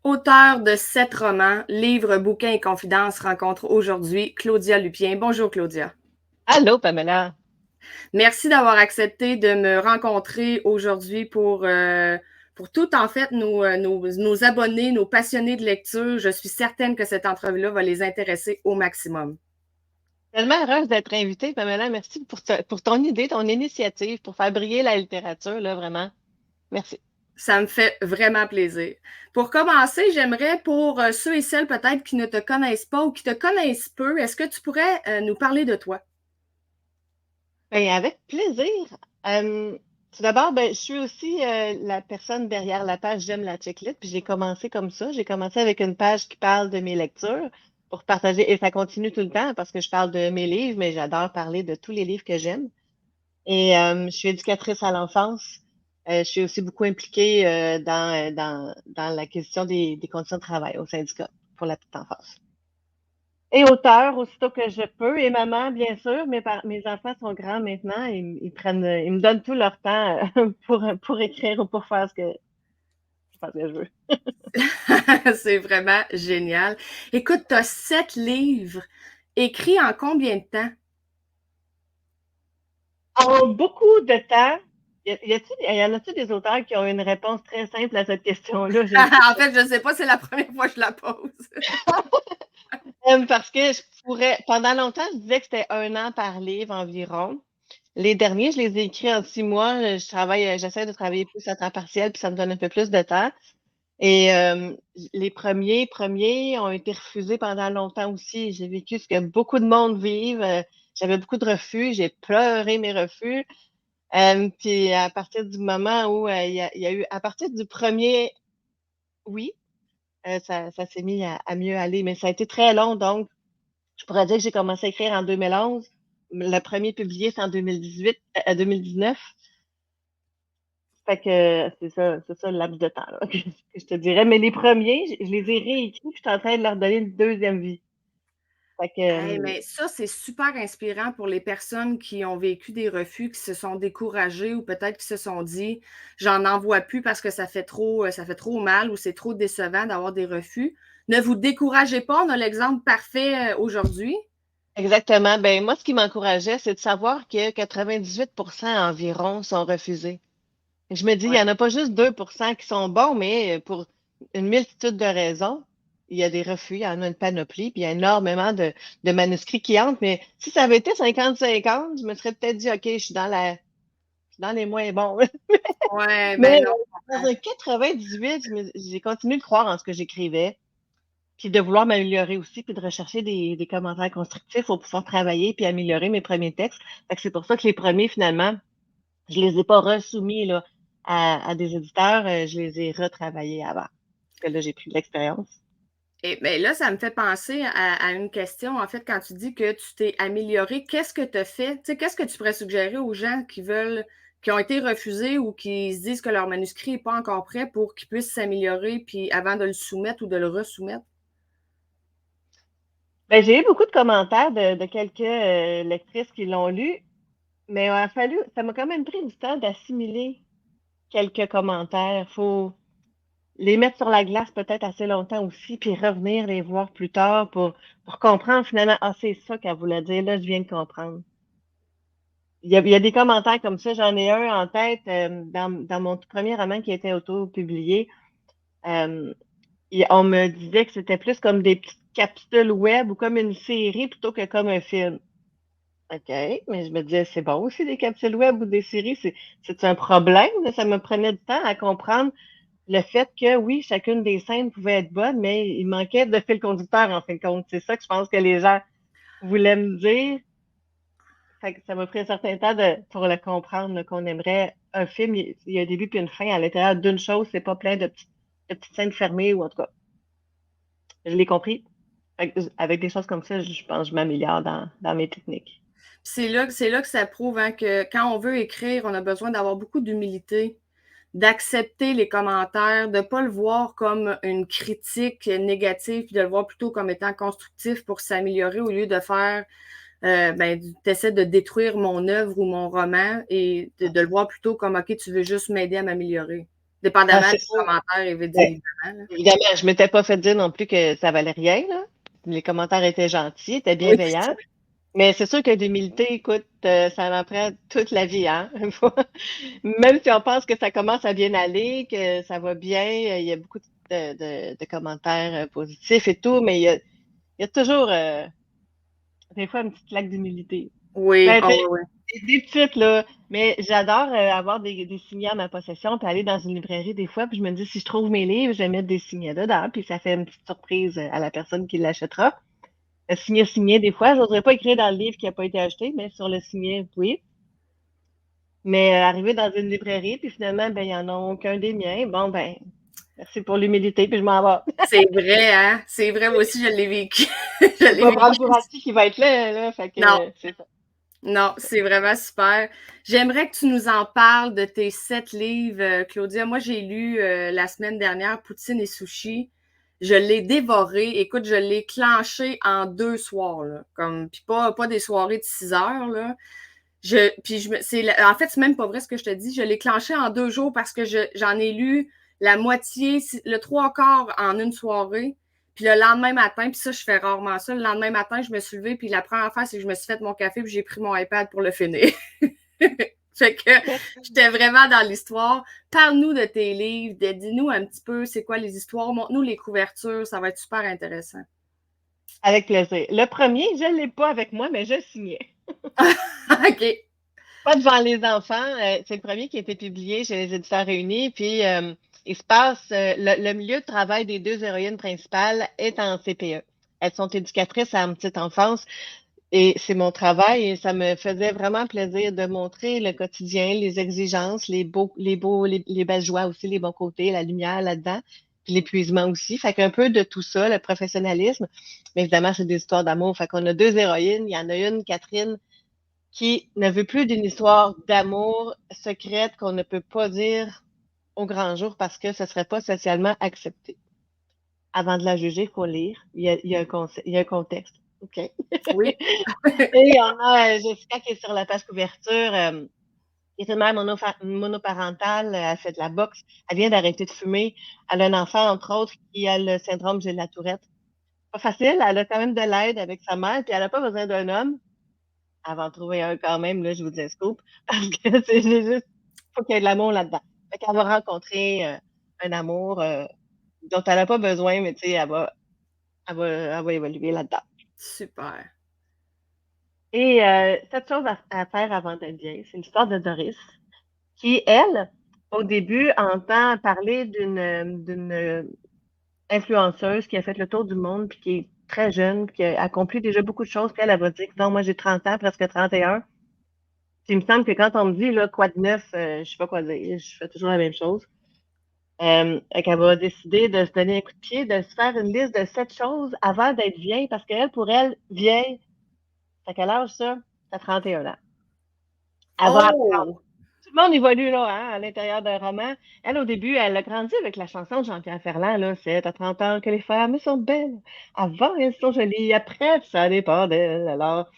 Auteure de 7 romans, livres, bouquins et confidences, rencontre aujourd'hui Claudia Lupien. Bonjour Claudia. Allô, Pamela. Merci d'avoir accepté de me rencontrer aujourd'hui pour tout, en fait, nos abonnés, nos passionnés de lecture. Je suis certaine que cette entrevue-là va les intéresser au maximum. Tellement heureuse d'être invitée, Pamela. Merci pour ton idée, ton initiative pour faire briller la littérature, là, vraiment. Merci. Ça me fait vraiment plaisir. Pour commencer, j'aimerais pour ceux et celles peut-être qui ne te connaissent pas ou qui te connaissent peu, est-ce que tu pourrais nous parler de toi? Ben, avec plaisir. Euh, Tout d'abord, ben, je suis aussi la personne derrière la page J'aime la checklist, puis j'ai commencé comme ça. J'ai commencé avec une page qui parle de mes lectures pour partager, et ça continue tout le temps parce que je parle de mes livres, mais j'adore parler de tous les livres que j'aime. Et je suis éducatrice à l'enfance. Je suis aussi beaucoup impliquée dans la question des conditions de travail au syndicat pour la petite enfance. Et auteur, aussitôt que je peux. Et maman, bien sûr. Mes enfants sont grands maintenant. Ils me donnent tout leur temps pour écrire ou pour faire ce que je veux. C'est vraiment génial. Écoute, tu as 7 livres écrits en combien de temps? En beaucoup de temps, y en a-t-il des auteurs qui ont une réponse très simple à cette question-là? Je ne sais En fait, je ne sais pas, c'est la première fois que je la pose. Parce que pendant longtemps, je disais que c'était 1 an par livre environ. Les derniers, je les ai écrits en 6 mois. J'essaie de travailler plus à temps partiel, puis ça me donne un peu plus de temps. Et les premiers ont été refusés pendant longtemps aussi. J'ai vécu ce que beaucoup de monde vivent. J'avais beaucoup de refus. J'ai pleuré mes refus. Puis à partir du moment où il y a eu, à partir du premier, oui, ça s'est mis à mieux aller. Mais ça a été très long. Donc, je pourrais dire que j'ai commencé à écrire en 2011. Le premier publié, c'est en 2018, 2019. Fait que c'est ça le laps de temps là, que je te dirais. Mais les premiers, je les ai réécrits, puis je suis en train de leur donner une deuxième vie. Fait que, Hey, mais ça, c'est super inspirant pour les personnes qui ont vécu des refus, qui se sont découragées ou peut-être qui se sont dit j'en envoie plus parce que ça fait trop mal ou c'est trop décevant d'avoir des refus. Ne vous découragez pas, on a l'exemple parfait aujourd'hui. exactement. Ben, moi, ce qui m'encourageait, c'est de savoir que 98% environ sont refusés. Je me dis, il n'y Ouais. en a pas juste 2% qui sont bons, mais pour une multitude de raisons, il y a des refus, il y en a une panoplie, puis il y a énormément de manuscrits qui entrent. Mais si ça avait été 50-50, je me serais peut-être dit, OK, je suis dans les moins bons. Ouais, Mais ben non. dans un 98, j'ai continué de croire en ce que j'écrivais, puis de vouloir m'améliorer aussi, puis de rechercher des commentaires constructifs pour pouvoir travailler puis améliorer mes premiers textes. Fait que c'est pour ça que les premiers, finalement, je les ai pas resoumis là, à des éditeurs, je les ai retravaillés avant. Parce que là, j'ai pris de l'expérience. Et ben là, ça me fait penser à une question. En fait, quand tu dis que tu t'es amélioré, qu'est-ce que tu as fait? Tu sais, qu'est-ce que tu pourrais suggérer aux gens qui ont été refusés ou qui se disent que leur manuscrit n'est pas encore prêt pour qu'ils puissent s'améliorer puis avant de le soumettre ou de le resoumettre? Ben, j'ai eu beaucoup de commentaires de quelques lectrices qui l'ont lu, mais ça m'a quand même pris du temps d'assimiler quelques commentaires. Faut les mettre sur la glace peut-être assez longtemps aussi, puis revenir les voir plus tard pour comprendre finalement, ah, c'est ça qu'elle voulait dire, là, je viens de comprendre. Il y a des commentaires comme ça, j'en ai un en tête dans mon tout premier roman qui a été auto-publié. euh, on me disait que c'était plus comme des petites capsules web ou comme une série plutôt que comme un film. OK, mais je me disais, c'est bon aussi des capsules web ou des séries, c'est un problème. Ça me prenait du temps à comprendre le fait que oui, chacune des scènes pouvait être bonne, mais il manquait de fil conducteur en fin de compte. C'est ça que je pense que les gens voulaient me dire. Fait que ça m'a pris un certain temps pour le comprendre, là, qu'on aimerait un film, il y a un début puis une fin à l'intérieur d'une chose, c'est pas plein de petites scènes fermées ou en tout cas, je l'ai compris. Fait que avec des choses comme ça, je pense que je m'améliore dans mes techniques. C'est là que ça prouve hein, que quand on veut écrire, on a besoin d'avoir beaucoup d'humilité, d'accepter les commentaires, de ne pas le voir comme une critique négative, puis de le voir plutôt comme étant constructif pour s'améliorer au lieu de faire ben, tu essaies de détruire mon œuvre ou mon roman et de le voir plutôt comme OK, tu veux juste m'aider à m'améliorer. Dépendamment c'est du ça. commentaire, Ben, évidemment. Là. évidemment, je m'étais pas fait dire non plus que ça valait rien, là. Les commentaires étaient gentils, étaient Oui, bienveillants. Mais c'est sûr que l'humilité, écoute, ça en prend toute la vie, hein. Même si on pense que ça commence à bien aller, que ça va bien, il y a beaucoup de commentaires positifs et tout, mais il y a toujours des fois une petite claque d'humilité. oui, Ben, oh, oui, oui. des petites, là. Mais j'adore avoir des signets à ma possession, puis aller dans une librairie des fois, puis je me dis, si je trouve mes livres, je vais mettre des signets dedans, puis ça fait une petite surprise à la personne qui l'achètera. Le signet, des fois, je n'oserais pas écrire dans le livre qui n'a pas été acheté, mais sur le signet, oui. Mais arriver dans une librairie, puis finalement, ben, il n'y en a aucun des miens. Bon, ben, merci pour l'humilité, puis je m'en vais. C'est vrai, hein? C'est vrai, moi aussi, je l'ai vécu. Je Je peux l'ai pas vécu. prendre pour acquis qui va être là, fait Non, que c'est ça. non, c'est vraiment super. J'aimerais que tu nous en parles de tes 7 livres, Claudia. Moi, j'ai lu la semaine dernière Poutine et Sushi. Je l'ai dévoré. Écoute, je l'ai clenché en 2 soirs, là. Comme, puis pas des soirées de 6 heures, là. En fait, c'est même pas vrai ce que je te dis. Je l'ai clenché en 2 jours parce que j'en ai lu la moitié, le 3/4 en une soirée. Puis le lendemain matin, puis ça, je fais rarement ça. Le lendemain matin, je me suis levée, puis la première affaire, c'est que je me suis fait mon café, puis j'ai pris mon iPad pour le finir. Fait que j'étais vraiment dans l'histoire. Parle-nous de tes livres, dis-nous un petit peu c'est quoi les histoires, montre-nous les couvertures, ça va être super intéressant. Avec plaisir. Le premier, je ne l'ai pas avec moi, mais je signais. OK. Pas devant les enfants. C'est le premier qui a été publié chez les éditeurs réunis. Puis, il se passe, le milieu de travail des deux héroïnes principales est en CPE. Elles sont éducatrices à une petite enfance et c'est mon travail et ça me faisait vraiment plaisir de montrer le quotidien, les exigences, les belles joies aussi, les bons côtés, la lumière là-dedans, puis l'épuisement aussi. Fait qu'un peu de tout ça, le professionnalisme. Mais évidemment, c'est des histoires d'amour. Fait qu'on a deux héroïnes. Il y en a une, Catherine, qui ne veut plus d'une histoire d'amour secrète qu'on ne peut pas dire au grand jour parce que ce ne serait pas socialement accepté. Avant de la juger, il faut lire. Il y a un contexte. OK? Et Oui. on a Jessica qui est sur la page couverture, qui est une mère monoparentale. Elle fait de la boxe. Elle vient d'arrêter de fumer. Elle a un enfant, entre autres, qui a le syndrome de la Tourette. Pas facile. Elle a quand même de l'aide avec sa mère, puis elle n'a pas besoin d'un homme. Elle va en trouver un quand même, là, je vous dis un scoop. Parce que c'est juste, faut qu'il y ait de l'amour là-dedans. Fait qu'elle va rencontrer un amour dont elle n'a pas besoin, mais tu sais, elle va évoluer là-dedans. Super. Et cette chose à faire avant d'être vieille, c'est l'histoire de Doris, qui, elle, au début, entend parler d'une influenceuse qui a fait le tour du monde, puis qui est très jeune, qui a accompli déjà beaucoup de choses, puis elle va dire, non, moi j'ai 30 ans, presque 31. Puis il me semble que quand on me dit, là, quoi de neuf, je sais pas quoi dire, je fais toujours la même chose. Qu'elle va décider de se donner un coup de pied, de se faire une liste de 7 choses avant d'être vieille, parce qu'elle, pour elle, vieille, t'as quel âge ça? T'as 31 ans. Elle va apprendre. Oh! Tout le monde évolue là, hein, à l'intérieur d'un roman. Elle, au début, elle a grandi avec la chanson de Jean-Pierre Ferland, là, c'est à 30 ans que les femmes sont belles. Avant, elles sont jolies. Après, ça dépend d'elles. Alors,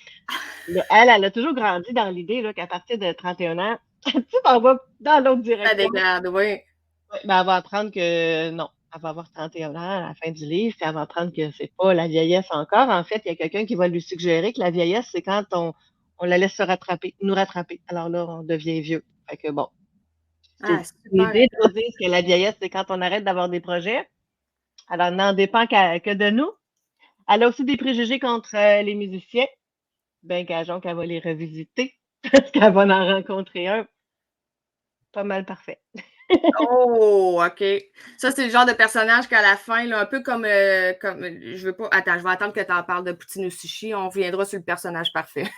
là, elle a toujours grandi dans l'idée là, qu'à partir de 31 ans, tu t'en vas dans l'autre Ça direction. dégrade, oui. Ouais, ben, elle va apprendre que non. Elle va avoir 31 ans à la fin du livre, puis elle va apprendre que c'est pas la vieillesse encore. En fait, il y a quelqu'un qui va lui suggérer que la vieillesse, c'est quand on la laisse se rattraper, nous rattraper. Alors là, on devient vieux. Fait que bon, Ah, c'est super l'idée de intéressant. dire que la vieillesse, c'est quand on arrête d'avoir des projets. Alors, n'en dépend que de nous. Elle a aussi des préjugés contre les musiciens. Ben, gageons qu'elle va les revisiter, parce qu'elle va en rencontrer un pas mal parfait. Oh, OK. Ça, c'est le genre de personnage qu'à la fin, là, un peu comme je veux pas. Attends, je vais attendre que tu en parles de Poutine au sushi. On reviendra sur le personnage parfait.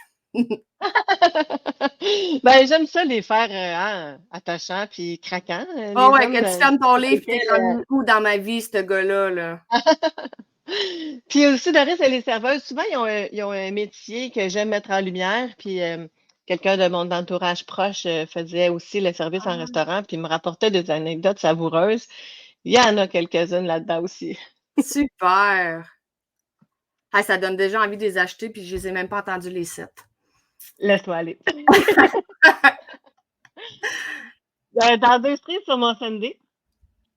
Ben, j'aime ça les faire attachants puis craquants, Oh, les ouais, hommes que tu fermes ton pour livre, t'es lesquels. comme où dans ma vie, ce gars-là, là? Puis aussi, Doris, elle est serveuse. Souvent, ils ont un métier que j'aime mettre en lumière. Puis quelqu'un de mon entourage proche faisait aussi le service en restaurant, puis me rapportait des anecdotes savoureuses. Il y en a quelques-unes là-dedans aussi. Super! Ah, ça donne déjà envie de les acheter, puis je les ai même pas entendus les 7. Laisse-toi aller. Dans deux streets sur mon Sunday.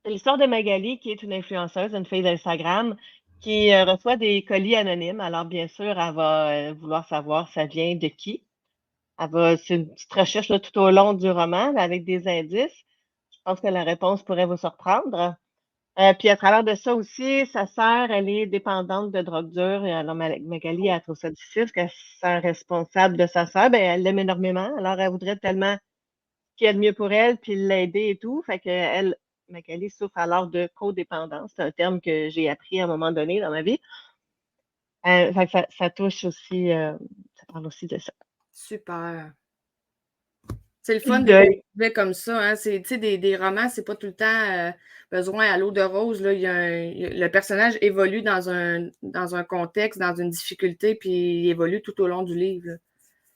C'est l'histoire de Magali, qui est une influenceuse, une fille d'Instagram, qui reçoit des colis anonymes. Alors, bien sûr, elle va vouloir savoir ça vient de qui. C'est une petite recherche là, tout au long du roman avec des indices. Je pense que la réponse pourrait vous surprendre. Puis à travers de ça aussi, sa sœur, elle est dépendante de drogue dure. Et alors Magali, elle trouve ça difficile parce qu'elle se sent responsable de sa sœur. Ben, elle l'aime énormément. Alors elle voudrait tellement qu'il y ait de mieux pour elle, puis l'aider et tout. Fait que elle, Magali souffre alors de codépendance. C'est un terme que j'ai appris à un moment donné dans ma vie. Fait que ça touche aussi, ça parle aussi de ça. Super. C'est le Puis fun le des deuil. sujets comme ça. Hein? Des romans, c'est pas tout le temps besoin à l'eau de rose. Là. Le personnage évolue dans un contexte, dans une difficulté, puis il évolue tout au long du livre. Là.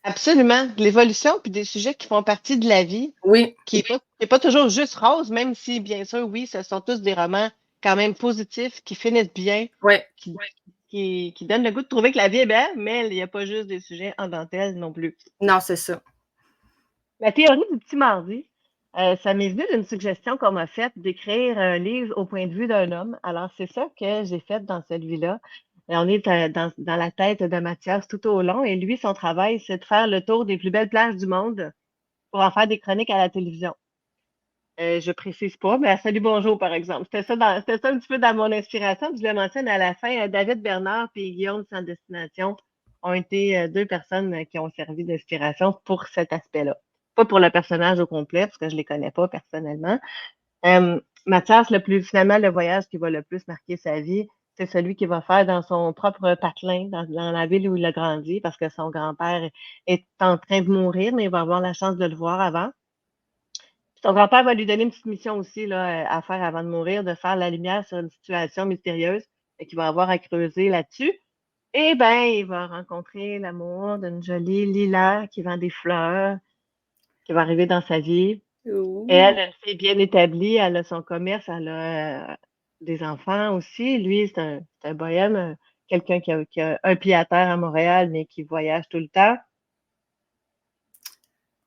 Absolument. De l'évolution, puis des sujets qui font partie de la vie, Oui, qui est pas toujours juste rose, même si, bien sûr, oui, ce sont tous des romans quand même positifs, qui finissent bien, oui. qui, qui donnent le goût de trouver que la vie est belle, mais il n'y a pas juste des sujets en dentelle non plus. Non, c'est ça. La théorie du petit mardi, ça m'est venu d'une suggestion qu'on m'a faite d'écrire un livre au point de vue d'un homme. Alors, c'est ça que j'ai fait dans celui-là. Et on est dans la tête de Mathias tout au long. Et lui, son travail, c'est de faire le tour des plus belles plages du monde pour en faire des chroniques à la télévision. Je précise pas, mais à Salut Bonjour, par exemple. C'était ça un petit peu dans mon inspiration. Je le mentionne à la fin. David Bernard et Guillaume Sans Destination ont été deux personnes qui ont servi d'inspiration pour cet aspect-là. Pas pour le personnage au complet, parce que je les connais pas personnellement. Mathias, finalement, le voyage qui va le plus marquer sa vie, c'est celui qu'il va faire dans son propre patelin, dans la ville où il a grandi, parce que son grand-père est en train de mourir, mais il va avoir la chance de le voir avant. Son grand-père va lui donner une petite mission aussi là, à faire avant de mourir, de faire la lumière sur une situation mystérieuse et qu'il va avoir à creuser là-dessus. Et ben, il va rencontrer l'amour d'une jolie Lila qui vend des fleurs, qui va arriver dans sa vie. Et Ouh. elle, une fille bien établie, elle a son commerce, elle a des enfants aussi. Lui, c'est un bohème, quelqu'un qui a un pied à terre à Montréal, mais qui voyage tout le temps.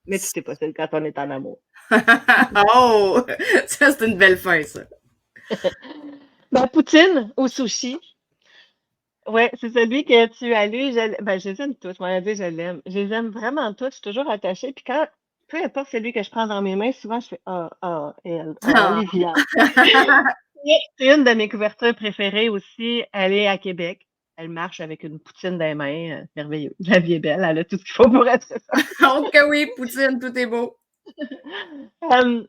Mais tout est possible quand on est en amour. Oh! Ça, c'est une belle fin, ça. Ben, poutine au sushi. Ouais, c'est celui que tu as lu. Je les aime tous. Moi, dit, je l'aime. Je les aime vraiment tous. Je suis toujours attachée. Puis peu importe celui que je prends dans mes mains, souvent, je fais elle, Ah. Olivia. C'est une de mes couvertures préférées aussi. Elle est à Québec. Elle marche avec une poutine dans les mains. Merveilleux. La vie est belle. Elle a tout ce qu'il faut pour être ça. Donc, oui, Poutine, tout est beau. Euh,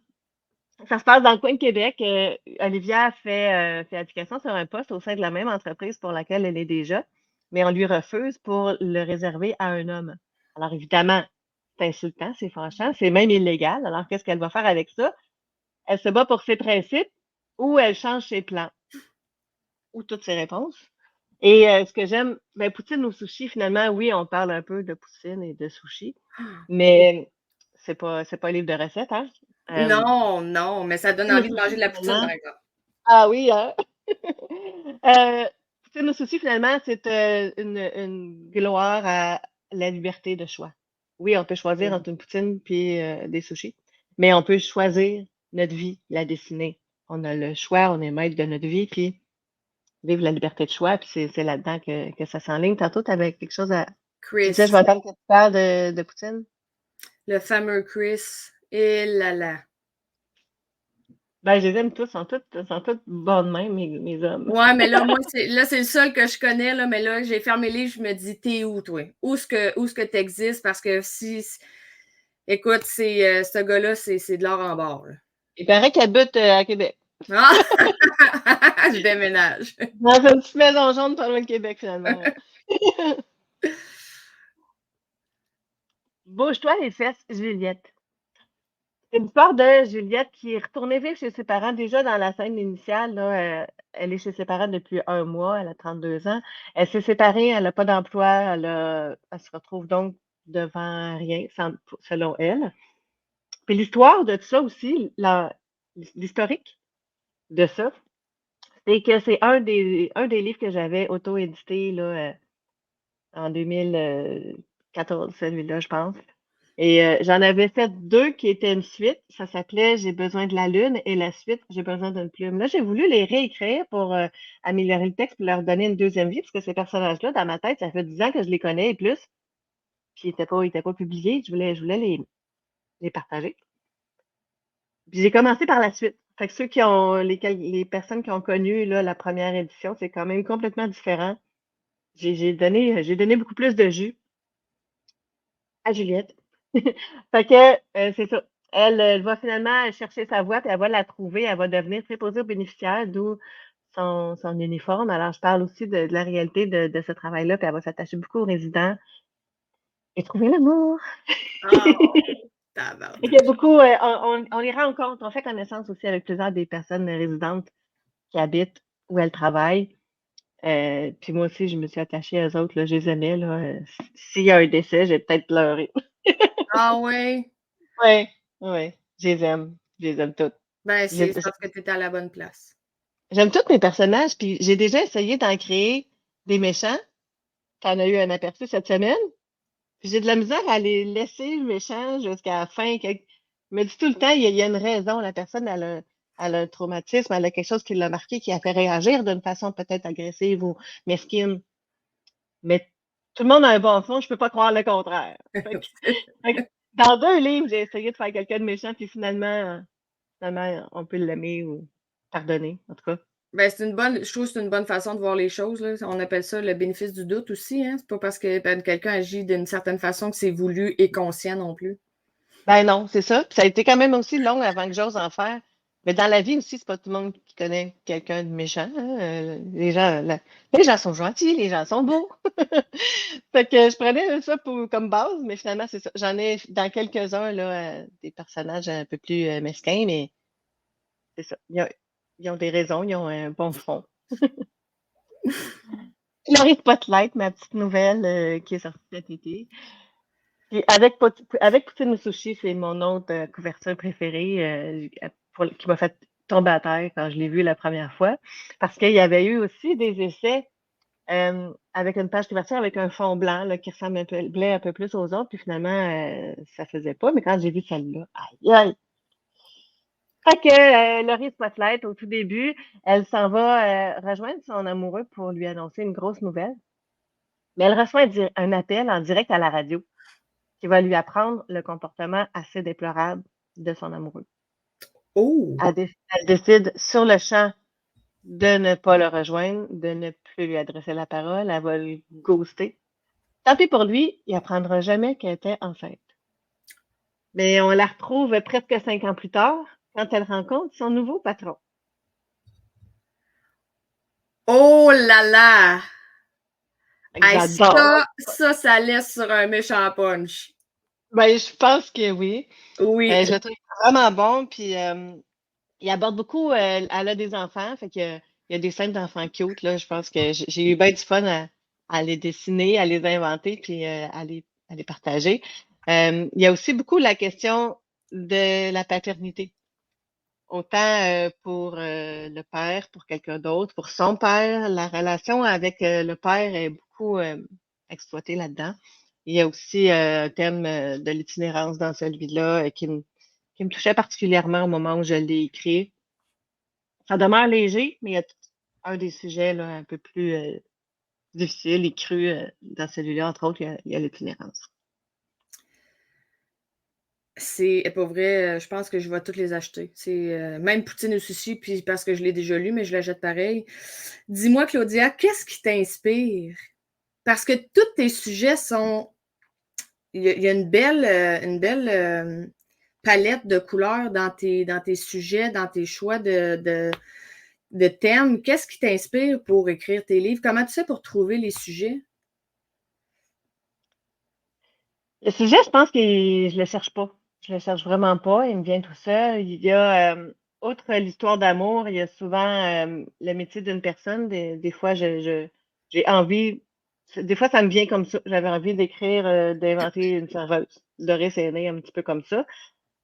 Ça se passe dans le coin de Québec. Olivia fait application sur un poste au sein de la même entreprise pour laquelle elle est déjà, mais on lui refuse pour le réserver à un homme. Alors évidemment, c'est insultant, c'est fâchant, c'est même illégal. Alors qu'est-ce qu'elle va faire avec ça? Elle se bat pour ses principes ou elle change ses plans ou toutes ses réponses. Et ce que j'aime, ben, poutine ou sushi, finalement, oui, on parle un peu de poutine et de sushi, mais c'est pas un livre de recettes, hein? Euh, Non, non, mais ça donne Poutine ou envie de manger sushi, de la poutine, par finalement. exemple. Ah oui, hein? Euh, Poutine au sushi, finalement, c'est une gloire à la liberté de choix. Oui, on peut choisir entre une poutine puis des sushis, mais on peut choisir notre vie, la dessiner. On a le choix, on est maître de notre vie, puis vivre la liberté de choix, puis c'est là-dedans que ça s'enligne. Tantôt, tu avais quelque chose à... Tu disais, je Chris, vais attendre que tu parles de poutine. le fameux Chris. Et là là. Ben, je les aime tous, sont tous bons de même, mes hommes. Ouais, mais là, moi, c'est le seul que je connais, là, mais là, j'ai fermé les livres, je me dis, t'es où, toi? Où est-ce que t'existes? Parce que écoute, ce gars-là, c'est de l'or en barre. Là. Il paraît qu'il habite à Québec. Ah! Je déménage. Dans une petite maison jaune pas loin de Québec, finalement. Bouge-toi les fesses, Juliette. C'est l'histoire de Juliette qui est retournée vivre chez ses parents. Déjà dans la scène initiale, là, elle est chez ses parents depuis un mois, elle a 32 ans. Elle s'est séparée, elle n'a pas d'emploi, elle se retrouve donc devant rien, selon elle. Puis l'histoire de tout ça aussi, l'historique de ça, c'est que c'est un des livres que j'avais auto-édité là, en 2014, celui-là, je pense. Et j'en avais fait 2 qui étaient une suite. Ça s'appelait J'ai besoin de la lune et la suite J'ai besoin d'une plume. Là, j'ai voulu les réécrire pour améliorer le texte pour leur donner une deuxième vie, parce que ces personnages-là, dans ma tête, ça fait 10 ans que je les connais et plus, puis ils étaient pas publiés. Je voulais les partager. Puis j'ai commencé par la suite. Fait que les personnes qui ont connu là, la première édition, c'est quand même complètement différent. J'ai donné beaucoup plus de jus à Juliette. Fait que c'est ça. Elle va finalement chercher sa voie, puis elle va la trouver, elle va devenir préposée aux bénéficiaires, d'où son uniforme. Alors, je parle aussi de la réalité de ce travail-là, puis elle va s'attacher beaucoup aux résidents et trouver l'amour. Oh, Il y a tabarnouche. beaucoup, on les rencontre, on fait connaissance aussi avec plusieurs des personnes résidentes qui habitent où elles travaillent. Puis moi aussi, je me suis attachée à eux autres, là, je les aimais, là. S'il y a un décès, j'ai peut-être pleuré. Ah ouais? Ouais, ouais, je les aime toutes. Ben, J'ai- c'est parce que tu étais à la bonne place. J'aime tous mes personnages, puis j'ai déjà essayé d'en créer des méchants. T'en as eu un aperçu cette semaine. Puis j'ai de la misère à les laisser méchants jusqu'à la fin. Je me dis tout le temps, il y a une raison. La personne, elle a un traumatisme, elle a quelque chose qui l'a marqué, qui a fait réagir d'une façon peut-être agressive ou mesquine. Mais tout le monde a un bon fond, je peux pas croire le contraire. Fait que dans 2 livres, j'ai essayé de faire quelqu'un de méchant, puis finalement, on peut l'aimer ou pardonner, en tout cas. Ben, je trouve que c'est une bonne façon de voir les choses, là. On appelle ça le bénéfice du doute aussi, hein. C'est pas parce que quelqu'un agit d'une certaine façon que c'est voulu et conscient non plus. Ben non, c'est ça. Puis ça a été quand même aussi long avant que j'ose en faire. Mais dans la vie aussi, c'est pas tout le monde qui connaît quelqu'un de méchant, hein. Les gens sont gentils, les gens sont beaux. Fait que je prenais ça comme base, mais finalement, c'est ça. J'en ai dans quelques-uns, là, des personnages un peu plus mesquins, mais c'est ça. Ils ont des raisons, ils ont un bon fond. Laurie Spotlight, ma petite nouvelle qui est sortie cet été. Puis avec Poutine au sushi, c'est mon autre couverture préférée qui m'a fait tomber à terre quand je l'ai vu la première fois. Parce qu'il y avait eu aussi des essais avec une page couverture avec un fond blanc là, qui ressemblait un peu plus aux autres. Puis finalement, ça faisait pas. Mais quand j'ai vu celle-là, aïe, aïe! Fait que Laurie Spotlight, au tout début, elle s'en va rejoindre son amoureux pour lui annoncer une grosse nouvelle. Mais elle reçoit un appel en direct à la radio qui va lui apprendre le comportement assez déplorable de son amoureux. Oh! Elle décide sur le champ de ne pas le rejoindre, de ne plus lui adresser la parole, elle va le ghoster. Tant pis pour lui, il apprendra jamais qu'elle était enceinte. Mais on la retrouve presque 5 ans plus tard, quand elle rencontre son nouveau patron. Oh là là! Hey, J'adore. ça laisse sur un méchant punch. Ben, je pense que oui. Oui. Je le trouve vraiment bon. Puis, il aborde beaucoup. Elle a des enfants, fait que il y a des scènes d'enfants cute, là. Je pense que j'ai eu bien du fun à les dessiner, à les inventer, puis à les partager. Il y a aussi beaucoup la question de la paternité. Autant pour le père, pour quelqu'un d'autre, pour son père, la relation avec le père est beaucoup exploitée là-dedans. Il y a aussi un thème de l'itinérance dans celui-là qui me touchait particulièrement au moment où je l'ai écrit. Ça demeure léger, mais il y a un des sujets là, un peu plus difficiles et crus dans celui-là, entre autres, il y a l'itinérance. C'est pas vrai, je pense que je vais toutes les acheter. C'est même Poutine au sushi, puis parce que je l'ai déjà lu, mais je l'achète pareil. Dis-moi, Claudia, qu'est-ce qui t'inspire? Parce que tous tes sujets sont. Il y a une belle palette de couleurs dans tes sujets, dans tes choix de thèmes. Qu'est-ce qui t'inspire pour écrire tes livres? Comment tu fais pour trouver les sujets? Le sujet, je pense que je le cherche pas. Je le cherche vraiment pas. Il me vient tout seul. Il y a, outre l'histoire d'amour, il y a souvent le métier d'une personne. Des fois, j'ai envie. Des fois, ça me vient comme ça. J'avais envie d'écrire, d'inventer une serveuse. Doris est née un petit peu comme ça.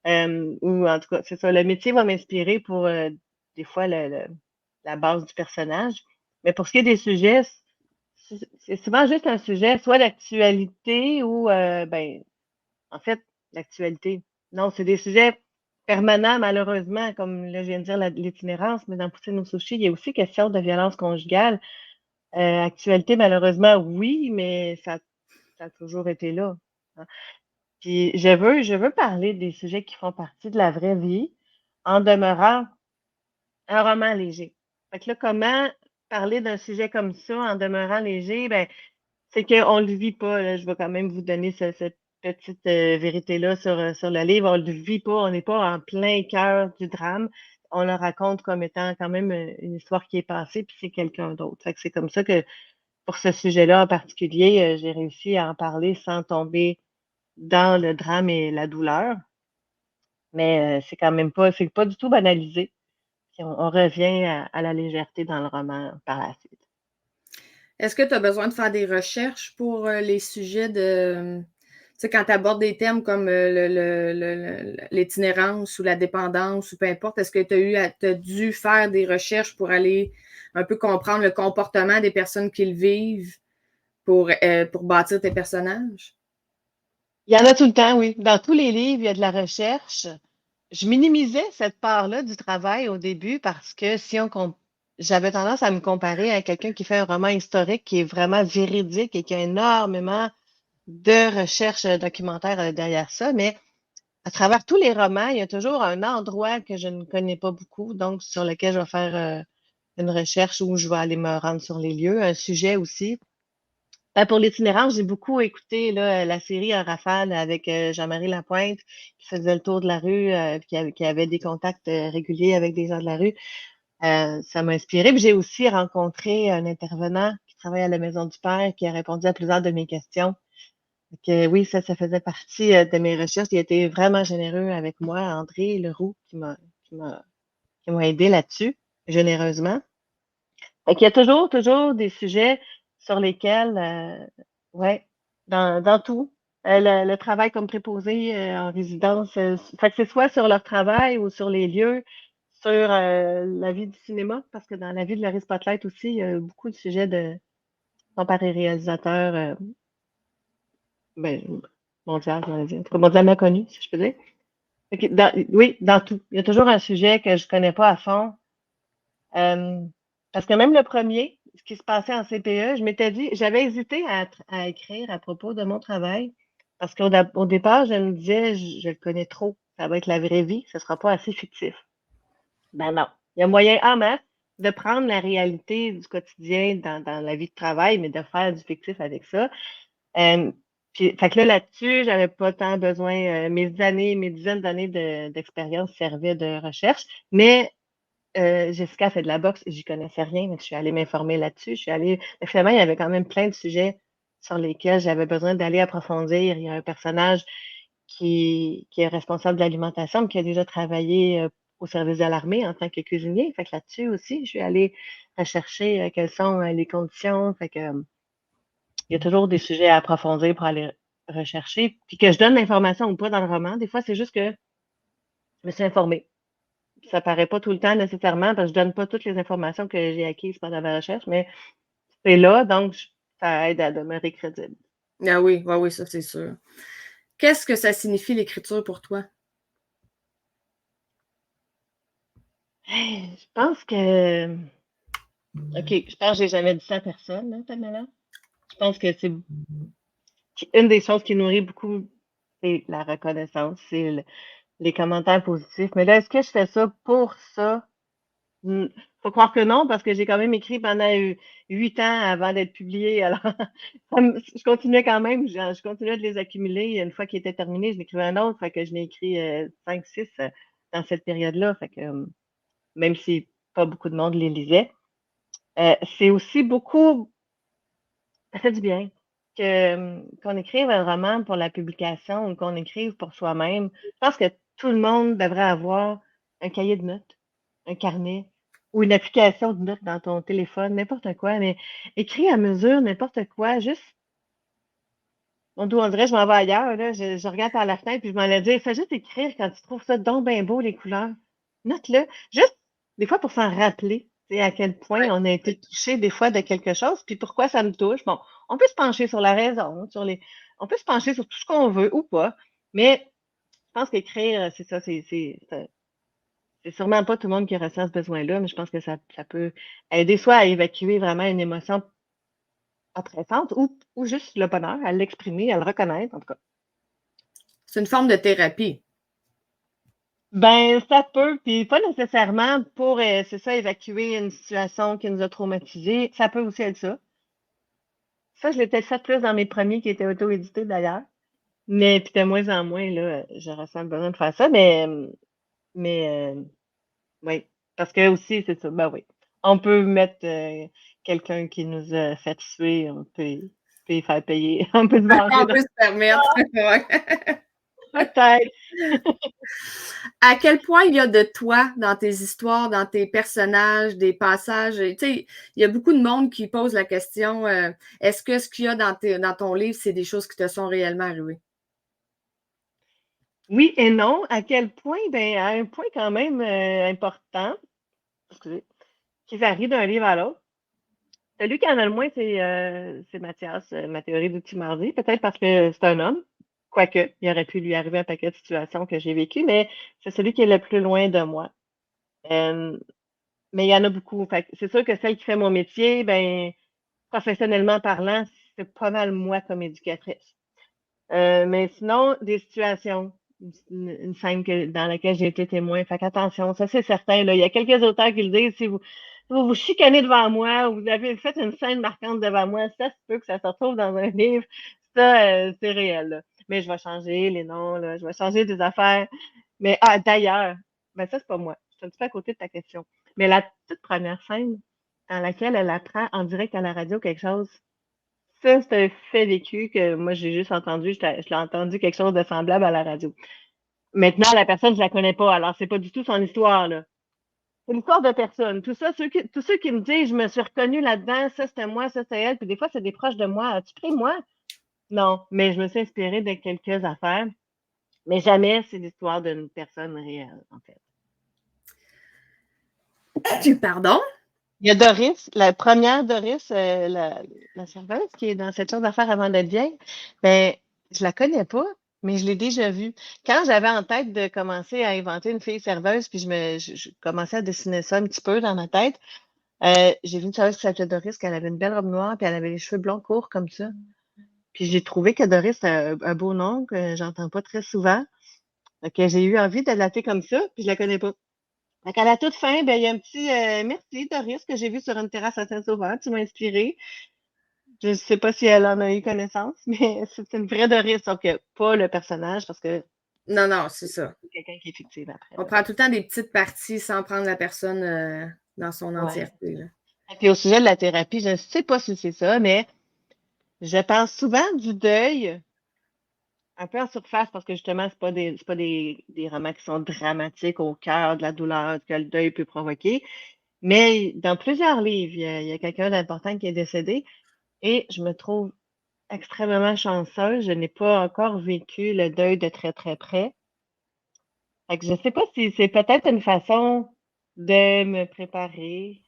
Ou en tout cas, c'est ça. Le métier va m'inspirer pour des fois la base du personnage. Mais pour ce qui est des sujets, c'est souvent juste un sujet, soit d'actualité ou ben en fait, l'actualité. Non, c'est des sujets permanents, malheureusement, comme là, je viens de dire l'itinérance, mais dans Poutine au sushi, il y a aussi question de violence conjugale. Actualité, malheureusement, oui, mais ça a toujours été là. Hein. Puis je veux parler des sujets qui font partie de la vraie vie en demeurant un roman léger. Fait que là, comment parler d'un sujet comme ça en demeurant léger? Ben, c'est qu'on le vit pas, là. Je vais quand même vous donner cette petite vérité-là sur le livre. On le vit pas, on n'est pas en plein cœur du drame. On le raconte comme étant quand même une histoire qui est passée, puis c'est quelqu'un d'autre. Fait que c'est comme ça que pour ce sujet-là en particulier, j'ai réussi à en parler sans tomber dans le drame et la douleur. Mais c'est pas du tout banalisé. Puis on revient à la légèreté dans le roman par la suite. Est-ce que tu as besoin de faire des recherches pour les sujets de. Tu sais, quand tu abordes des thèmes comme l'itinérance ou la dépendance ou peu importe, est-ce que tu as dû faire des recherches pour aller un peu comprendre le comportement des personnes qui le vivent pour bâtir tes personnages? Il y en a tout le temps, oui. Dans tous les livres, il y a de la recherche. Je minimisais cette part-là du travail au début parce que j'avais tendance à me comparer à quelqu'un qui fait un roman historique qui est vraiment véridique et qui a énormément de recherches documentaires derrière ça. Mais à travers tous les romans, il y a toujours un endroit que je ne connais pas beaucoup, donc sur lequel je vais faire une recherche où je vais aller me rendre sur les lieux, un sujet aussi. Pour l'itinérance, j'ai beaucoup écouté là, la série En rafale avec Jean-Marie Lapointe, qui faisait le tour de la rue, qui avait des contacts réguliers avec des gens de la rue. Ça m'a inspiré. Puis j'ai aussi rencontré un intervenant qui travaille à la Maison du Père, qui a répondu à plusieurs de mes questions. Donc, oui, ça faisait partie de mes recherches. Il a été vraiment généreux avec moi, André Leroux, qui m'a, qui m'a aidé là-dessus, généreusement. Fait qu'il y a toujours des sujets sur lesquels, ouais, dans tout. Le travail comme préposé en résidence, fait que c'est soit sur leur travail ou sur les lieux, sur la vie du cinéma, parce que dans la vie de Laurie Spotlight aussi, il y a beaucoup de sujets de comparés réalisateurs, ben, mondial, je vais dire, en tout cas, mondialement connus, si je peux dire. Fait que oui, dans tout. Il y a toujours un sujet que je connais pas à fond. Euh, Parce que même le premier, ce qui se passait en CPE, je m'étais dit, j'avais hésité à écrire à propos de mon travail parce qu'au départ, je me disais, je le connais trop, ça va être la vraie vie, ce sera pas assez fictif. Ben non, il y a moyen en masse de prendre la réalité du quotidien dans la vie de travail, mais de faire du fictif avec ça. Euh, Puis, fait que là-dessus, j'avais pas tant besoin, mes dizaines d'années d'expérience servaient de recherche, mais Jessica fait de la boxe, j'y connaissais rien, mais je suis allée m'informer là-dessus. Mais finalement, il y avait quand même plein de sujets sur lesquels j'avais besoin d'aller approfondir. Il y a un personnage qui est responsable de l'alimentation, mais qui a déjà travaillé au service de l'armée en tant que cuisinier. Fait que là-dessus aussi, je suis allée rechercher quelles sont les conditions. Fait que il y a toujours des sujets à approfondir pour aller rechercher. Puis que je donne l'information ou pas dans le roman. Des fois, c'est juste que je me suis informée. Ça paraît pas tout le temps nécessairement parce que je donne pas toutes les informations que j'ai acquises pendant la recherche, mais c'est là, donc ça aide à demeurer crédible. Ah oui, oui, oui, ça c'est sûr. Qu'est-ce que ça signifie l'écriture pour toi? Je pense que, OK, je pense que j'ai jamais dit ça à personne, là, Tamara. Je pense que c'est une des choses qui nourrit beaucoup, c'est la reconnaissance, c'est les commentaires positifs. Mais là, est-ce que je fais ça pour ça? Faut croire que non, parce que j'ai quand même écrit pendant 8 ans avant d'être publié. Alors, je continuais quand même, je continuais de les accumuler. Une fois qu'ils étaient terminés, je m'écrivais un autre. Fait que je n'ai écrit 5, 6 dans cette période-là. Fait que même si pas beaucoup de monde les lisait. C'est aussi beaucoup, ça fait du bien qu'on écrive un roman pour la publication ou qu'on écrive pour soi-même. Je pense que tout le monde devrait avoir un cahier de notes, un carnet ou une application de notes dans ton téléphone, n'importe quoi, mais écrit à mesure, n'importe quoi, juste, on dirait, je m'en vais ailleurs, là, je regarde par la fenêtre puis je m'en ai dit, fais juste écrire quand tu trouves ça donc bien beau, les couleurs. Note-le, juste, des fois pour s'en rappeler, tu sais, à quel point on a été touché des fois de quelque chose, puis pourquoi ça me touche. Bon, on peut se pencher sur la raison, on peut se pencher sur tout ce qu'on veut ou pas, mais pense qu'écrire, c'est ça, c'est sûrement pas tout le monde qui ressent ce besoin-là, mais je pense que ça peut aider soit à évacuer vraiment une émotion oppressante ou juste le bonheur, à l'exprimer, à le reconnaître, en tout cas. C'est une forme de thérapie. Ben, ça peut, puis pas nécessairement pour, c'est ça, évacuer une situation qui nous a traumatisés. Ça peut aussi être ça. Ça, je l'ai peut-être fait plus dans mes premiers qui étaient auto-édités d'ailleurs. Mais puis de moins en moins, là, je ressens le besoin de faire ça. Mais oui. Parce que aussi, c'est ça. Ben oui. On peut mettre quelqu'un qui nous a fait tuer, peut y faire payer. On peut se venger On de peut se permettre. peut-être. À quel point il y a de toi dans tes histoires, dans tes personnages, des passages. Tu sais, il y a beaucoup de monde qui pose la question est-ce que ce qu'il y a dans ton livre, c'est des choses qui te sont réellement arrivées? Oui et non. À quel point? Ben, à un point quand même important, excusez, qui varie d'un livre à l'autre. Celui qui en a le moins, c'est Mathias, ma théorie du petit mardi. Peut-être parce que c'est un homme. Quoique, il aurait pu lui arriver un paquet de situations que j'ai vécues, mais c'est celui qui est le plus loin de moi. Euh, mais il y en a beaucoup. Fait que c'est sûr que celle qui fait mon métier, ben, professionnellement parlant, c'est pas mal moi comme éducatrice. Mais sinon, des situations, une scène dans laquelle j'ai été témoin. Fait qu'attention, ça c'est certain. Là, il y a quelques auteurs qui le disent, si vous chicanez devant moi ou vous avez fait une scène marquante devant moi, ça se peut que ça se retrouve dans un livre. Ça, c'est réel. Là. Mais je vais changer les noms, là, je vais changer des affaires. Mais d'ailleurs, ben ça, c'est pas moi. Je suis un petit peu à côté de ta question. Mais la toute première scène dans laquelle elle apprend en direct à la radio quelque chose, ça, c'est un fait vécu que moi, j'ai juste entendu. Je l'ai entendu quelque chose de semblable à la radio. Maintenant, la personne, je la connais pas. Alors, c'est pas du tout son histoire, là. C'est l'histoire de personne. Tout ça, tous ceux qui me disent, je me suis reconnue là-dedans, ça, c'était moi, ça, c'était elle. Puis des fois, c'est des proches de moi. As-tu pris moi? Non. Mais je me suis inspirée de quelques affaires. Mais jamais c'est l'histoire d'une personne réelle, en fait. Pardon? Il y a Doris, la première Doris, la serveuse qui est dans cette chose d'affaires avant d'être vieille. Ben, je la connais pas, mais je l'ai déjà vue. Quand j'avais en tête de commencer à inventer une fille serveuse, puis je commençais à dessiner ça un petit peu dans ma tête, j'ai vu une serveuse qui s'appelait Doris, qu'elle avait une belle robe noire, puis elle avait les cheveux blonds courts comme ça. Puis j'ai trouvé que Doris, c'est un beau nom que j'entends pas très souvent. Fait que j'ai eu envie de l'appeler comme ça, puis je la connais pas. Fait qu'à la toute fin, ben, il y a un petit merci, Doris, que j'ai vu sur une terrasse à Saint-Sauveur. Tu m'as inspiré. Je ne sais pas si elle en a eu connaissance, mais c'est une vraie Doris. Donc, pas le personnage, parce que Non, non, c'est ça. c'est quelqu'un qui est fictif après. On Là. prend tout le temps des petites parties sans prendre la personne dans son Ouais. entièreté. Là. Et puis au sujet de la thérapie, je ne sais pas si c'est ça, mais je pense souvent du deuil un peu en surface parce que justement, c'est pas des romans qui sont dramatiques au cœur de la douleur que le deuil peut provoquer. Mais dans plusieurs livres, il y a quelqu'un d'important qui est décédé et je me trouve extrêmement chanceuse. Je n'ai pas encore vécu le deuil de très, très près. Fait que je sais pas si c'est peut-être une façon de me préparer.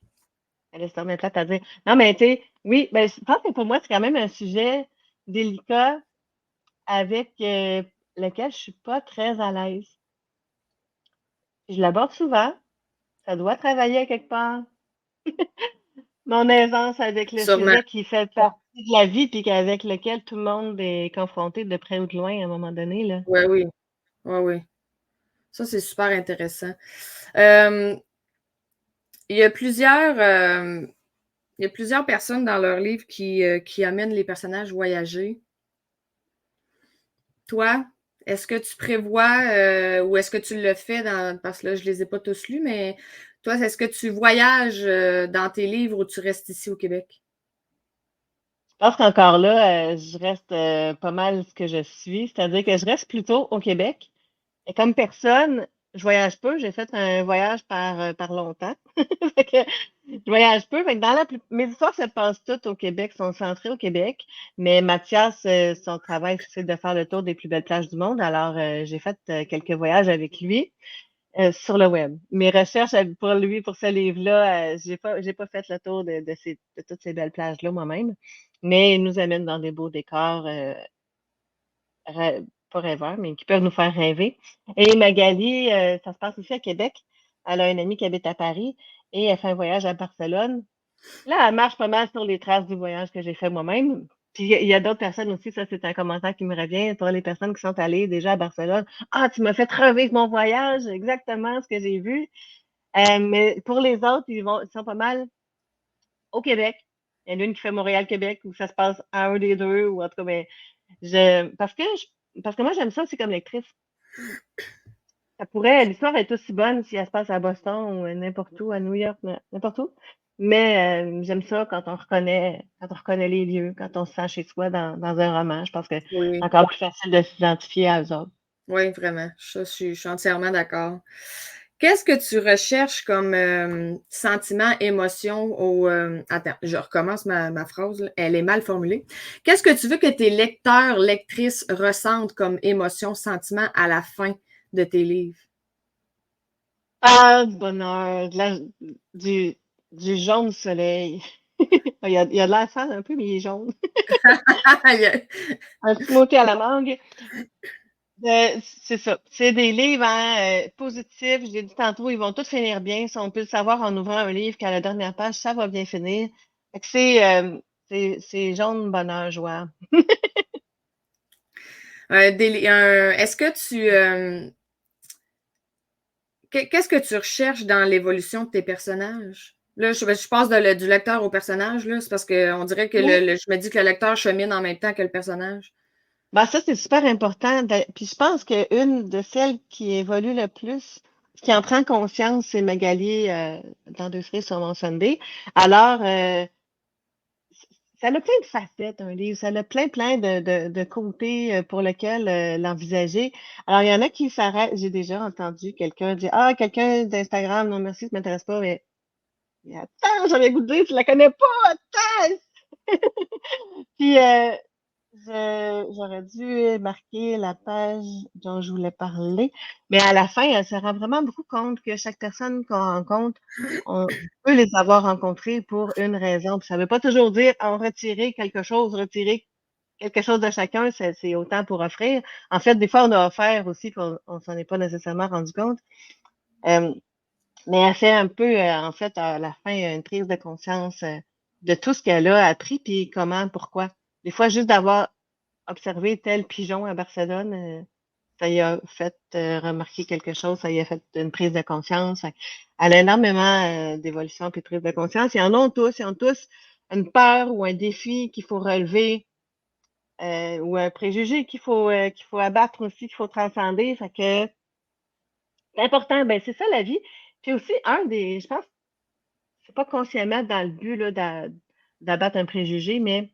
Elle est sûrement plate à dire. Non, mais tu sais, oui, ben, je pense que pour moi, c'est quand même un sujet délicat avec lequel je suis pas très à l'aise. Je l'aborde souvent. Ça doit travailler à quelque part. Mon aisance avec le Sûrement. sujet qui fait partie de la vie puis avec lequel tout le monde est confronté de près ou de loin à un moment donné, là. Oui, oui. Oui, oui. Ça, c'est super intéressant. Euh, il y a plusieurs personnes dans leur livre qui amènent les personnages voyager. Toi, est-ce que tu prévois ou est-ce que tu le fais parce que là, je ne les ai pas tous lus, mais toi, est-ce que tu voyages dans tes livres ou tu restes ici au Québec? Je pense qu'encore là, je reste pas mal ce que je suis, c'est-à-dire que je reste plutôt au Québec. Et comme personne, je voyage peu. J'ai fait un voyage par longtemps. Fait que je voyage peu. Fait que mes histoires se passent toutes au Québec, sont centrées au Québec. Mais Mathias, son travail, c'est de faire le tour des plus belles plages du monde. Alors, j'ai fait quelques voyages avec lui sur le web. Mes recherches pour lui, pour ce livre-là, j'ai pas fait le tour de toutes ces belles plages-là moi-même. Mais il nous amène dans des beaux décors forever, mais qui peuvent nous faire rêver. Et Magali, ça se passe aussi à Québec. Elle a une amie qui habite à Paris et elle fait un voyage à Barcelone. Là, elle marche pas mal sur les traces du voyage que j'ai fait moi-même. Puis il y a d'autres personnes aussi, ça c'est un commentaire qui me revient, pour les personnes qui sont allées déjà à Barcelone. Ah, tu m'as fait revivre mon voyage, exactement ce que j'ai vu. Mais pour les autres, ils sont pas mal au Québec. Il y en a une qui fait Montréal-Québec où ça se passe à un des deux, ou en tout cas, mais parce que moi j'aime ça aussi comme lectrice. L'histoire est aussi bonne si elle se passe à Boston ou n'importe où, à New York, n'importe où. Mais j'aime ça quand on reconnaît les lieux, quand on se sent chez soi dans un roman. Je pense que c'est Oui, encore plus facile de s'identifier à eux autres. oui, vraiment. Je suis entièrement d'accord. Qu'est-ce que tu recherches comme sentiment, émotion attends, je recommence ma phrase, là. Elle est mal formulée. Qu'est-ce que tu veux que tes lecteurs, lectrices ressentent comme émotion, sentiment à la fin de tes livres? Ah, du bonheur, du, du jaune soleil. Il a de l'air sale un peu, mais il est jaune. Un petit mot à la mangue. C'est ça. C'est des livres hein, positifs. Je l'ai dit tantôt, ils vont tous finir bien. Si on peut le savoir en ouvrant un livre qu'à la dernière page, ça va bien finir. Fait que c'est jaune, bonheur, joie. Est-ce que qu'est-ce que tu recherches dans l'évolution de tes personnages? Là, je passe du lecteur au personnage, là, c'est parce qu'on dirait que Oui. je me dis que le lecteur chemine en même temps que le personnage. Ben, ça, c'est super important. Puis je pense qu'une de celles qui évolue le plus, qui en prend conscience, c'est Magali dans Deux cerises sur mon Sunday. Alors, ça a plein de facettes, un livre. Ça a plein de côtés pour lesquels l'envisager. Alors, il y en a qui s'arrêtent. J'ai déjà entendu quelqu'un dire, ah, quelqu'un d'Instagram, non merci, ça m'intéresse pas, mais attends, j'avais goût de dire, tu la connais pas, attends! Puis, j'aurais dû marquer la page dont je voulais parler, mais à la fin, elle se rend vraiment beaucoup compte que chaque personne qu'on rencontre, on peut les avoir rencontrés pour une raison. Puis ça ne veut pas toujours dire en retirer quelque chose de chacun, c'est autant pour offrir. En fait, des fois, on a offert aussi, puis on s'en est pas nécessairement rendu compte. Euh, mais elle fait un peu, en fait, à la fin, une prise de conscience de tout ce qu'elle a appris, puis comment, pourquoi. Des fois, juste d'avoir observé tel pigeon à Barcelone, ça y a fait remarquer quelque chose, ça y a fait une prise de conscience. Elle a énormément d'évolution puis de prise de conscience. Ils ont tous une peur ou un défi qu'il faut relever ou un préjugé qu'il faut abattre aussi, qu'il faut transcender. Fait que c'est important, ben c'est ça la vie. Puis aussi, je pense, c'est pas consciemment dans le but là, d'abattre un préjugé, mais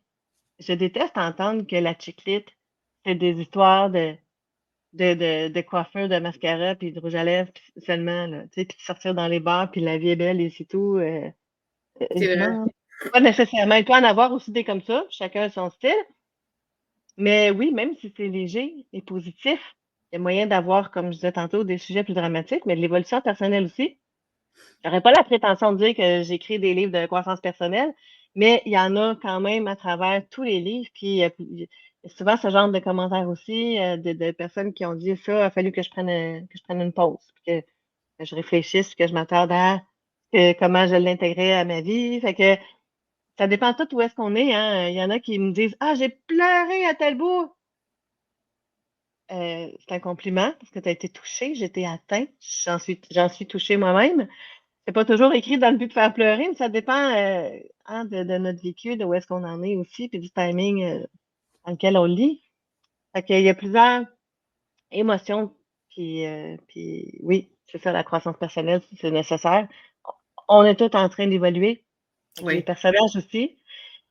je déteste entendre que la chiclite, c'est des histoires de coiffure, de mascara, puis de rouge à lèvres puis seulement, là, tu sais, puis de sortir dans les bars, puis la vie est belle et c'est tout. C'est vrai. Non, pas nécessairement. Il peut en avoir aussi des comme ça, chacun a son style. Mais oui, même si c'est léger et positif, il y a moyen d'avoir, comme je disais tantôt, des sujets plus dramatiques, mais de l'évolution personnelle aussi. J'aurais pas la prétention de dire que j'écris des livres de croissance personnelle, mais il y en a quand même à travers tous les livres. Puis il y a souvent ce genre de commentaires aussi de personnes qui ont dit ça, il a fallu que que je prenne une pause, puis que je réfléchisse, que je m'attarde à comment je l'intégrais à ma vie. Fait que ça dépend tout où est-ce qu'on est, hein. Il y en a qui me disent ah, j'ai pleuré à tel bout. C'est un compliment parce que tu as été touché, j'ai été atteint, j'en suis touchée moi-même. C'est pas toujours écrit dans le but de faire pleurer, mais ça dépend hein, de notre vécu, de où est-ce qu'on en est aussi, puis du timing dans lequel on le lit. Fait qu'il y a plusieurs émotions, puis oui, c'est ça, la croissance personnelle, si c'est nécessaire. On est tous en train d'évoluer. Fait que les Oui. personnages aussi.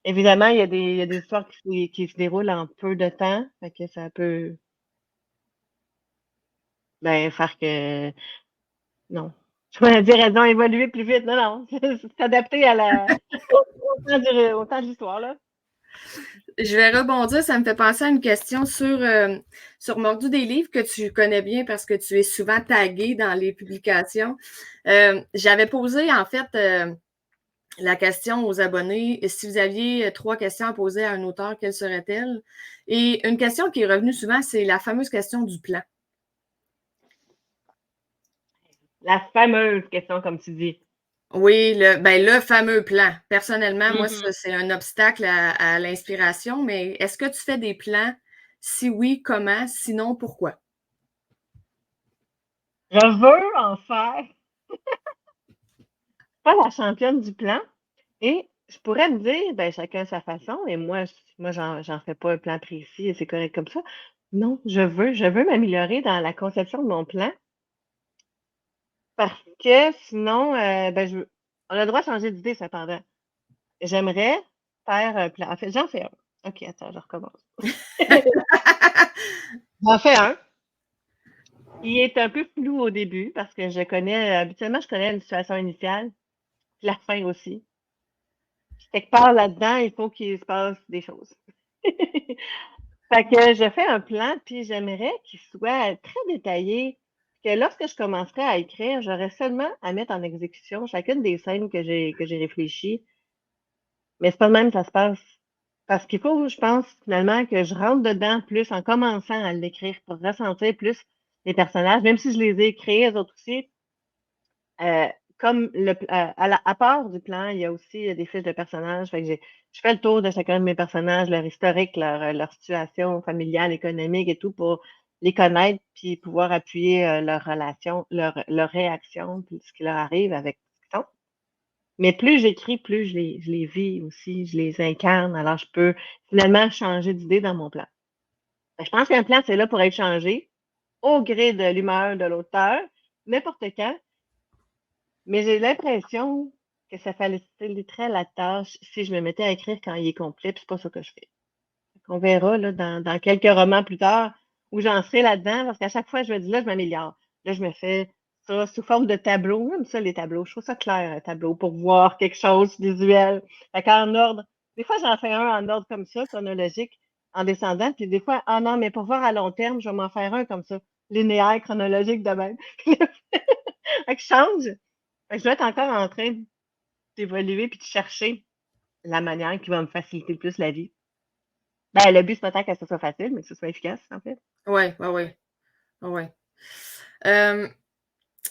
Évidemment, il y a des histoires qui se déroulent en peu de temps, fait que ça peut ben, faire que non. Je voulais dire elles ont évolué plus vite. Non, non. C'est adapté au temps de l'histoire, là. Je vais rebondir, ça me fait penser à une question sur Mordu des livres que tu connais bien parce que tu es souvent tagué dans les publications. J'avais posé, en fait, la question aux abonnés, si vous aviez 3 questions à poser à un auteur, quelles seraient-elles? Et une question qui est revenue souvent, c'est la fameuse question du plan. La fameuse question, comme tu dis. Oui, le fameux plan. Personnellement, moi, Mhm. ça, c'est un obstacle à l'inspiration, mais est-ce que tu fais des plans? Si oui, comment? Sinon, pourquoi? Je veux en faire. Pas la championne du plan. Et je pourrais me dire, ben, chacun sa façon, et moi, j'en fais pas un plan précis et c'est correct comme ça. Non, je veux m'améliorer dans la conception de mon plan parce que sinon, ben, on a le droit de changer d'idée cependant. J'aimerais faire un plan. En fait, j'en fais un. OK, attends, je recommence. J'en fais un. Il est un peu flou au début parce que habituellement, je connais une situation initiale, puis la fin aussi. Puis quelque part là-dedans, il faut qu'il se passe des choses. Fait que je fais un plan, puis j'aimerais qu'il soit très détaillé, que lorsque je commencerai à écrire, j'aurais seulement à mettre en exécution chacune des scènes que j'ai réfléchies. Mais c'est pas de même que ça se passe. Parce qu'il faut, je pense, finalement, que je rentre dedans plus en commençant à l'écrire pour ressentir plus les personnages, même si je les ai créés, eux autres aussi. Euh, comme à part du plan, il y a aussi des fiches de personnages. Fait que je fais le tour de chacun de mes personnages, leur historique, leur situation familiale, économique et tout pour les connaître puis pouvoir appuyer leur relation, leur réaction, puis ce qui leur arrive avec ce qu'ils sont. Mais plus j'écris, plus je les vis aussi, je les incarne. Alors, je peux finalement changer d'idée dans mon plan. Fait que je pense qu'un plan, c'est là pour être changé au gré de l'humeur de l'auteur, n'importe quand. Mais j'ai l'impression que ça faciliterait la tâche si je me mettais à écrire quand il est complet, puis c'est pas ça que je fais. On verra là, dans quelques romans plus tard où j'en serai là-dedans, parce qu'à chaque fois, je me dis là, je m'améliore. Là, je me fais ça sous forme de tableau. J'aime ça, les tableaux. Je trouve ça clair, un tableau, pour voir quelque chose visuel. Fait qu'en ordre. Des fois, j'en fais un en ordre comme ça, chronologique, en descendant. Puis des fois, ah non, mais pour voir à long terme, je vais m'en faire un comme ça, linéaire, chronologique de même. Fait que je change. Fait que je dois être encore en train d'évoluer puis de chercher la manière qui va me faciliter le plus la vie. Ben, le but, c'est pas tant que ça soit facile, mais que ce soit efficace, en fait. Oui, oui, oui. Ouais. Pas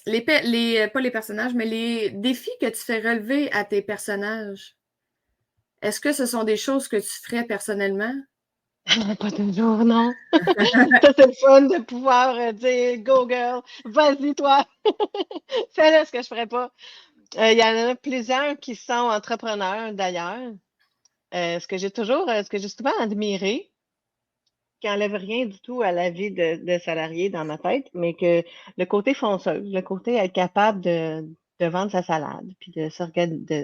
les personnages, mais les défis que tu fais relever à tes personnages, est-ce que ce sont des choses que tu ferais personnellement? Pas toujours, non. Ça, c'est le fun de pouvoir dire Go girl, vas-y toi, fais-le ce que je ferais pas. Il y en a plusieurs qui sont entrepreneurs d'ailleurs. Ce que j'ai souvent admiré, qui enlève rien du tout à la vie de salarié dans ma tête, mais que le côté fonceuse, le côté être capable de vendre sa salade, puis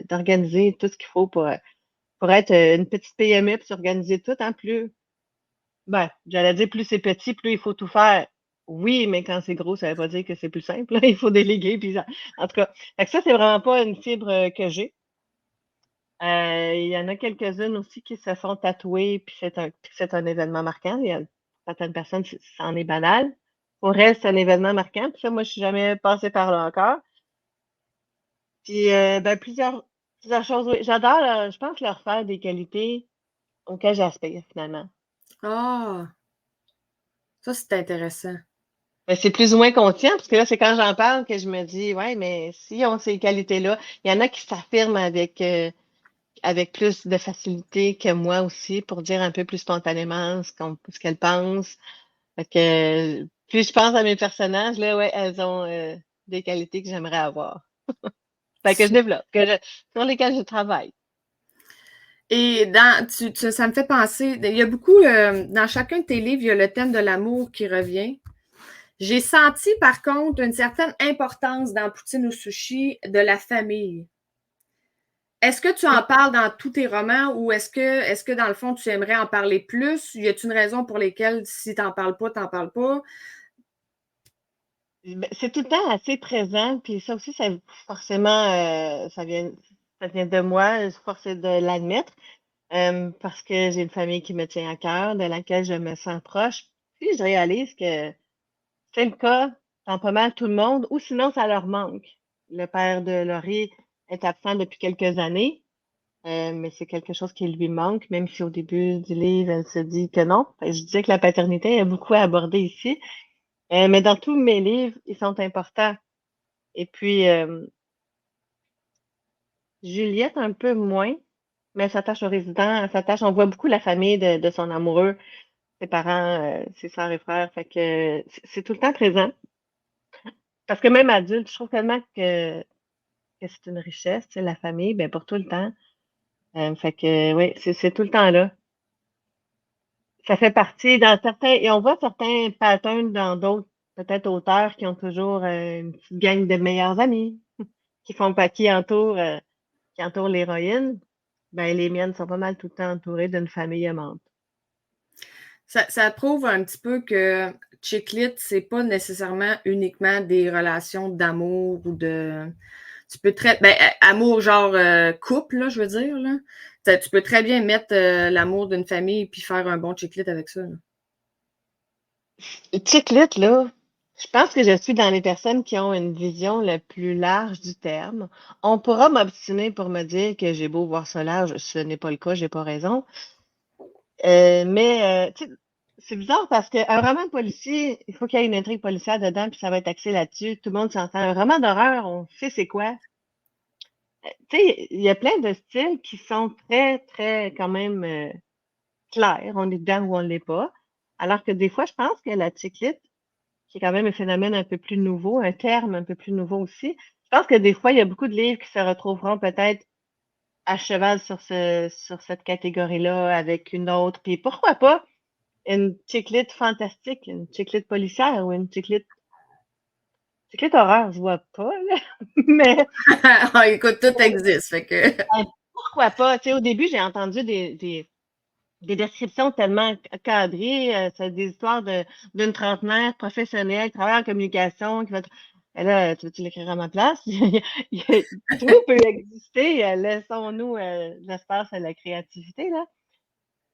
d'organiser tout ce qu'il faut pour être une petite PME, puis s'organiser tout en plus. Ben, j'allais dire plus c'est petit, plus il faut tout faire. Oui, mais quand c'est gros, ça veut pas dire que c'est plus simple. Il faut déléguer. Puis en tout cas, fait que ça, c'est vraiment pas une fibre que j'ai. Il y en a quelques-unes aussi qui se font tatouer, puis c'est un événement marquant. Il y a certaines personnes, c'en est banal. Pour elles, c'est un événement marquant. Puis ça, moi, je suis jamais passée par là encore. Puis, ben, plusieurs choses, oui. J'adore, je pense, leur faire des qualités auxquelles j'aspire, finalement. Ah, ça, c'est intéressant. Ben, c'est plus ou moins conscient, parce que là, c'est quand j'en parle que je me dis, ouais, mais si on ces qualités-là, il y en a qui s'affirment avec plus de facilité que moi aussi pour dire un peu plus spontanément ce qu'elles pensent. Fait que plus je pense à mes personnages, là, ouais, elles ont des qualités que j'aimerais avoir. Fait que je développe, sur lesquelles je travaille. Et ça me fait penser, il y a beaucoup, dans chacun de tes livres, il y a le thème de l'amour qui revient. J'ai senti, par contre, une certaine importance dans Poutine ou Sushi de la famille. Est-ce que tu en Oui. parles dans tous tes romans ou est-ce que dans le fond, tu aimerais en parler plus? Y a-t-il une raison pour laquelle, si tu n'en parles pas, tu n'en parles pas? Ben, c'est tout le temps assez présent, puis ça aussi, forcément, ça vient de moi, force est de l'admettre. Parce que j'ai une famille qui me tient à cœur, de laquelle je me sens proche. Puis je réalise que c'est le cas dans pas mal tout le monde, ou sinon ça leur manque. Le père de Laurie est absent depuis quelques années, mais c'est quelque chose qui lui manque, même si au début du livre, elle se dit que non. Fait que je disais que la paternité est beaucoup abordée ici, mais dans tous mes livres, ils sont importants. Et puis, Juliette, un peu moins, mais elle s'attache aux résidents, elle s'attache, on voit beaucoup la famille de son amoureux, ses parents, ses sœurs et frères, fait que c'est tout le temps présent. Parce que même adulte, je trouve tellement que c'est une richesse, tu sais, la famille, ben pour tout le temps. Fait que oui, c'est tout le temps là. Ça fait partie dans certains, et on voit certains patterns dans d'autres, peut-être auteurs qui ont toujours une petite gang de meilleurs amis, qui font pas, qui entourent l'héroïne. Ben, les miennes sont pas mal tout le temps entourées d'une famille aimante. Ça prouve un petit peu que chick lit, c'est pas nécessairement uniquement des relations d'amour ou de. Tu peux très. Ben, amour genre couple, là, je veux dire. Là. Tu peux très bien mettre l'amour d'une famille puis faire un bon chick lit avec ça. Là. Chick lit, là, je pense que je suis dans les personnes qui ont une vision la plus large du terme. On pourra m'obstiner pour me dire que j'ai beau voir ça large, ce n'est pas le cas, j'ai pas raison. Mais tu sais, c'est bizarre parce qu'un roman policier, il faut qu'il y ait une intrigue policière dedans, puis ça va être axé là-dessus. Tout le monde s'entend. Un roman d'horreur, on sait c'est quoi. Tu sais, il y a plein de styles qui sont très, très quand même clairs. On est dedans ou on l'est pas. Alors que des fois, je pense que la chick lit, qui est quand même un phénomène un peu plus nouveau, un terme un peu plus nouveau aussi, je pense que des fois, il y a beaucoup de livres qui se retrouveront peut-être à cheval sur cette catégorie-là avec une autre. Puis pourquoi pas une chiclette fantastique, une chiclette policière ou une chiclette horreur, je vois pas, là. Mais Écoute, tout existe. Fait que. pourquoi pas? Tu sais, au début, j'ai entendu des descriptions tellement cadrées. C'est des histoires d'une trentenaire professionnelle, travaille en communication, qui va. Et là, tu veux-tu l'écrire à ma place? Tout peut exister. Laissons-nous l'espace à la créativité, là.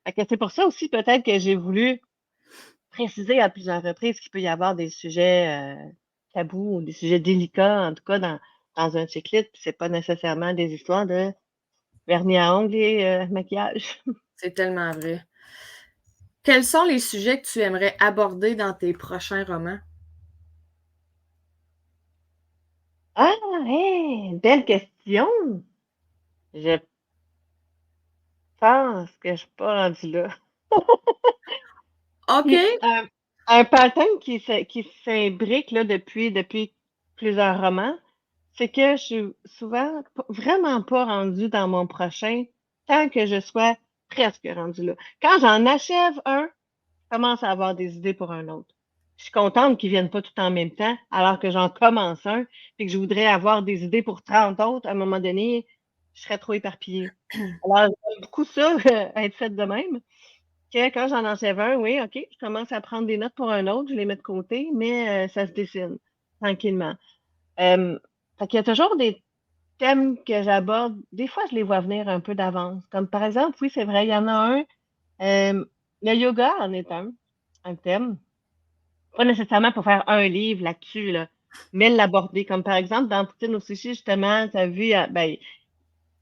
Fait que c'est pour ça aussi, peut-être que j'ai voulu préciser à plusieurs reprises qu'il peut y avoir des sujets tabous ou des sujets délicats, en tout cas dans un cycliste, puis c'est pas nécessairement des histoires de vernis à ongles et maquillage. C'est tellement vrai. Quels sont les sujets que tu aimerais aborder dans tes prochains romans? Ah, hey, belle question! Je pense que je suis pas rendue là. OK. Puis, un pattern qui s'imbrique là, depuis plusieurs romans, c'est que je suis souvent vraiment pas rendue dans mon prochain tant que je sois presque rendue là. Quand j'en achève un, je commence à avoir des idées pour un autre. Je suis contente qu'ils viennent pas tout en même temps, alors que j'en commence un, puis que je voudrais avoir des idées pour 30 autres. À un moment donné, je serais trop éparpillée. Alors, j'aime beaucoup ça, être faite de même. Que quand j'en achève un, oui, OK, je commence à prendre des notes pour un autre, je les mets de côté, mais ça se dessine tranquillement. Euh, Fait qu'il y a toujours des thèmes que j'aborde. Des fois, je les vois venir un peu d'avance. Comme par exemple, oui, c'est vrai, il y en a un. Le yoga en est un thème. Pas nécessairement pour faire un livre là-dessus, là, mais l'aborder. Comme par exemple, dans Poutine au sushi, justement, tu as vu, ben,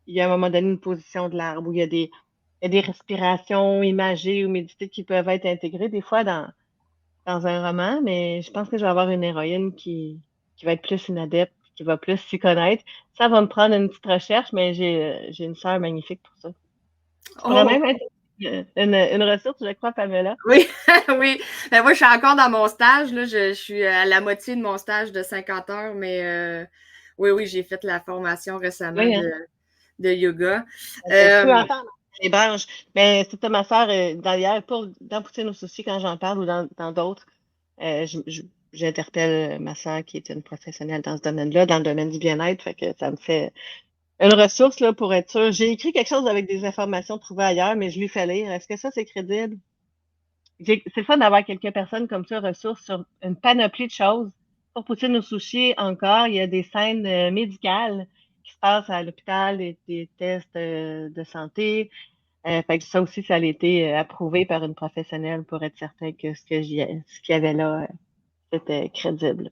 il y a à un moment donné une position de l'arbre où il y a des respirations imagées ou méditées qui peuvent être intégrées des fois dans un roman, mais je pense que je vais avoir une héroïne qui va être plus une adepte, qui va plus s'y connaître. Ça va me prendre une petite recherche, mais j'ai une sœur magnifique pour ça. Tu pourrais Oh, même être une ressource, je crois, Pamela. oui, oui. Ben, moi, je suis encore dans mon stage. Là. Je suis à la moitié de mon stage de 50 heures, mais oui, oui, j'ai fait la formation récemment Oui, hein? de yoga. Je peux Euh, entendre les branches. Mais c'était ma sœur, d'ailleurs, dans Poutine au souci, quand j'en parle ou dans d'autres, j'interpelle ma sœur qui est une professionnelle dans ce domaine-là, dans le domaine du bien-être. Fait que ça me fait une ressource là, pour être sûr. J'ai écrit quelque chose avec des informations trouvées ailleurs, mais je lui fais lire. Est-ce que ça, c'est crédible? C'est le fun d'avoir quelques personnes comme ça, ressources sur une panoplie de choses. Pour Poutine au sushi, encore, il y a des scènes médicales qui se passent à l'hôpital, des tests de santé. Fait que ça aussi, ça a été approuvé par une professionnelle pour être certain que ce qu'il y avait là, c'était crédible.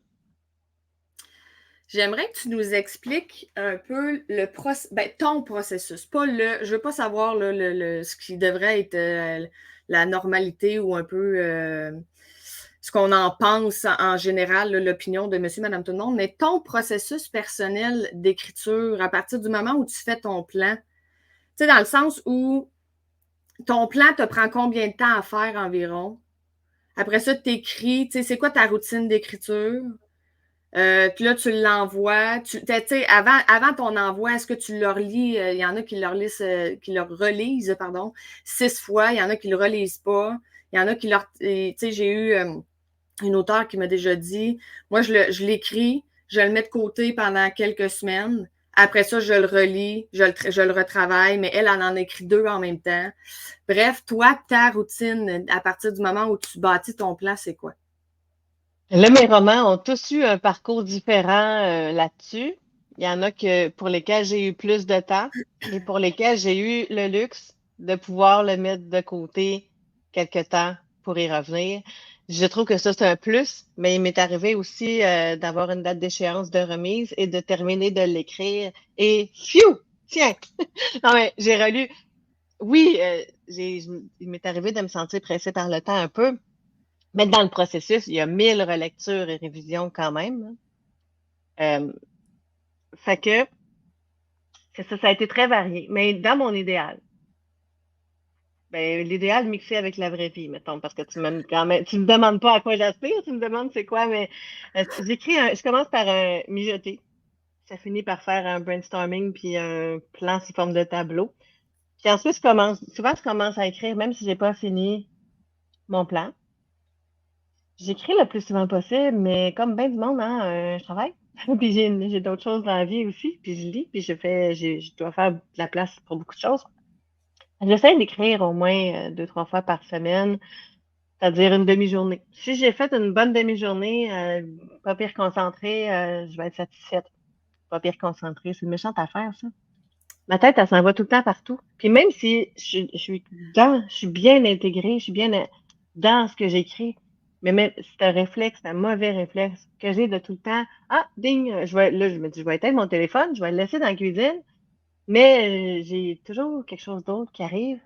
J'aimerais que tu nous expliques un peu ton processus. Pas je veux pas savoir ce qui devrait être la normalité ou un peu ce qu'on en pense en général, l'opinion de monsieur, madame, tout le monde, mais ton processus personnel d'écriture à partir du moment où tu fais ton plan. Tu sais, dans le sens où ton plan te prend combien de temps à faire environ? Après ça, tu écris, tu sais, c'est quoi ta routine d'écriture? Puis là, tu l'envoies. Tu sais, avant ton envoi, est-ce que tu le relis? Il y en a qui qui le relisent, pardon, 6 fois. Il y en a qui le relisent pas. Il y en a qui leur. Tu sais, j'ai eu une auteure qui m'a déjà dit, moi, je l'écris, je le mets de côté pendant quelques semaines. Après ça, je le relis, je le retravaille, mais elle en écrit 2 en même temps. Bref, toi, ta routine, à partir du moment où tu bâtis ton plan, c'est quoi? Là, mes romans ont tous eu un parcours différent là-dessus. Il y en a pour lesquels j'ai eu plus de temps et pour lesquels j'ai eu le luxe de pouvoir le mettre de côté quelque temps pour y revenir. Je trouve que ça, c'est un plus, mais il m'est arrivé aussi d'avoir une date d'échéance de remise et de terminer de l'écrire. Et, phew, tiens! Non, mais j'ai relu. Oui, il m'est arrivé de me sentir pressée par le temps un peu. Mais dans le processus, il y a 1000 relectures et révisions quand même, hein. Fait que c'est ça, ça a été très varié. Mais dans mon idéal, ben, l'idéal mixé avec la vraie vie, mettons, parce que tu me demandes pas à quoi j'aspire, tu me demandes c'est quoi, mais je commence par un mijoter. Ça finit par faire un brainstorming puis un plan sous forme de tableau. Puis ensuite, souvent, je commence à écrire, même si j'ai pas fini mon plan. J'écris le plus souvent possible, mais comme bien du monde, hein, je travaille. Puis j'ai d'autres choses dans la vie aussi. Puis je lis, puis je dois faire de la place pour beaucoup de choses. J'essaie d'écrire au moins 2, 3 fois par semaine, c'est-à-dire une demi-journée. Si j'ai fait une bonne demi-journée, pas pire concentrée, je vais être satisfaite. Pas pire concentrée, c'est une méchante affaire, ça. Ma tête, elle s'en va tout le temps partout. Puis même si je suis bien intégrée, je suis bien dans ce que j'écris, mais c'est un réflexe, un mauvais réflexe que j'ai de tout le temps. Ah, ding, je me dis, je vais éteindre mon téléphone, je vais le laisser dans la cuisine, mais j'ai toujours quelque chose d'autre qui arrive.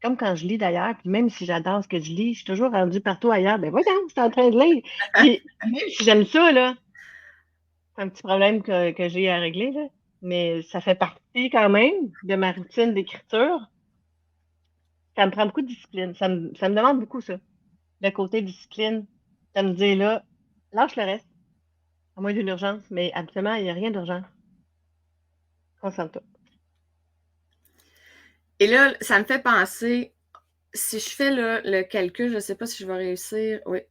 Comme quand je lis d'ailleurs, puis même si j'adore ce que je lis, je suis toujours rendue partout ailleurs. Ben voyons, je suis en train de lire. Puis même si j'aime ça, là, c'est un petit problème que j'ai à régler, là. Mais ça fait partie quand même de ma routine d'écriture. Ça me prend beaucoup de discipline. Ça me demande beaucoup, ça. Le côté discipline. Ça me dit, là, lâche le reste, à moins d'une urgence. Mais absolument, il n'y a rien d'urgent. Concentre-toi. Et là, ça me fait penser, si je fais le calcul, je ne sais pas si je vais réussir. Oui.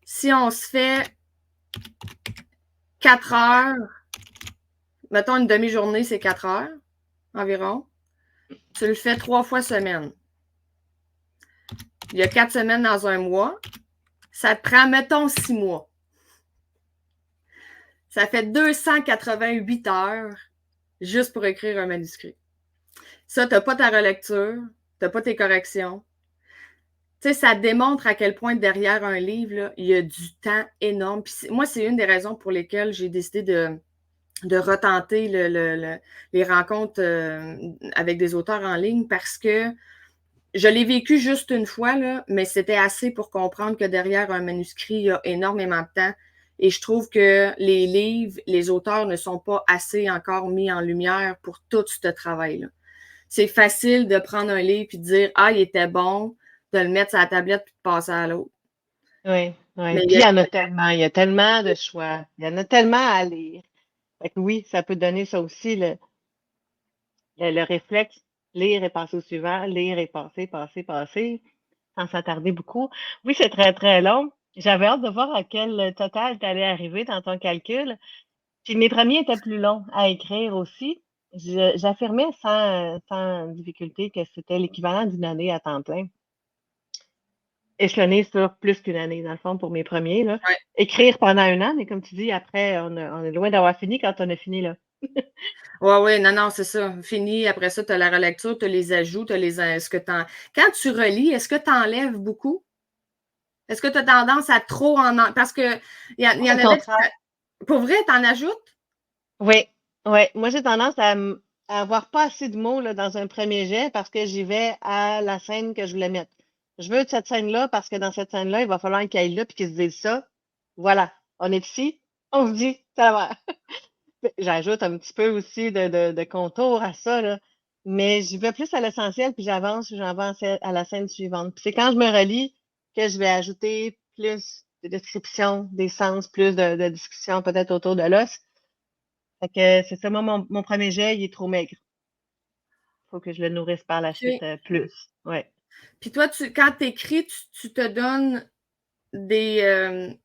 Si on se fait 4 heures, mettons une demi-journée, c'est 4 heures environ. Tu le fais 3 fois semaine. Il y a 4 semaines dans un mois. Ça te prend, mettons, 6 mois. Ça fait 288 heures juste pour écrire un manuscrit. Ça, tu n'as pas ta relecture, tu n'as pas tes corrections. Tu sais, ça démontre à quel point derrière un livre, là, il y a du temps énorme. Puis moi, c'est une des raisons pour lesquelles j'ai décidé de retenter les rencontres avec des auteurs en ligne parce que je l'ai vécu juste une fois, là, mais c'était assez pour comprendre que derrière un manuscrit, il y a énormément de temps. Et je trouve que les livres, les auteurs ne sont pas assez encore mis en lumière pour tout ce travail-là. C'est facile de prendre un livre et de dire « Ah, il était bon », de le mettre sur la tablette et de passer à l'autre. Oui, oui. Mais Puis il y en a tellement. Il y a tellement de choix. Il y en a tellement à lire. Fait que oui, ça peut donner ça aussi, le réflexe. Lire et passer au suivant. Lire et passer, sans s'attarder beaucoup. Oui, c'est très, très long. J'avais hâte de voir à quel total tu allais arriver dans ton calcul. Puis mes premiers étaient plus longs à écrire aussi. J'affirmais sans difficulté que c'était l'équivalent d'une année à temps plein. Échelonné sur plus qu'une année, dans le fond, pour mes premiers, là. ouais. Écrire pendant 1 an, mais comme tu dis, après, on est loin d'avoir fini quand on a fini, là. Ouais, non, c'est ça. Fini. Après ça, tu as la relecture, tu as les ajouts, tu as est-ce que quand tu relis, est-ce que tu enlèves beaucoup? Est-ce que tu as tendance à trop parce que il y en Au avait. contraire. Pour vrai, tu en ajoutes? Oui, oui. Moi, j'ai tendance à avoir pas assez de mots là, dans un premier jet parce que j'y vais à la scène que je voulais mettre. Je veux cette scène-là parce que dans cette scène-là, il va falloir qu'il aille là puis qu'il se dise ça. Voilà, on est ici, on se dit, ça va. J'ajoute un petit peu aussi de contour à ça, là. Mais j'y vais plus à l'essentiel puis j'avance à la scène suivante. Puis c'est quand je me relis que je vais ajouter plus de description des sens, plus de discussion peut-être autour de l'os. Fait que c'est ça, moi, mon premier jet, il est trop maigre. Faut que je le nourrisse par la suite OK. plus. Ouais. Puis toi, quand tu écris, tu te donnes des.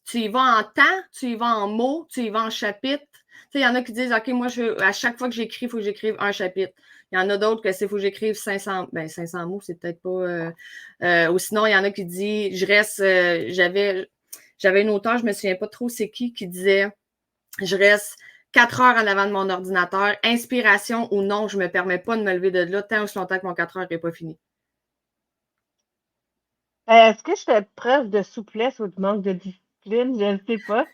Tu y vas en temps, tu y vas en mots, tu y vas en chapitres. Tu sais, il y en a qui disent, OK, moi, à chaque fois que j'écris, il faut que j'écrive un chapitre. Il y en a d'autres que c'est faut que j'écrive 500, 500 mots, c'est peut-être pas. Ou sinon, il y en a qui disent, je reste, j'avais une auteure, je me souviens pas trop c'est qui disait, je reste 4 heures en avant de mon ordinateur, inspiration ou non, je me permets pas de me lever de là tant aussi longtemps que mon 4 heures n'est pas fini. Est-ce que je fais preuve de souplesse ou de manque de discipline? Je ne sais pas.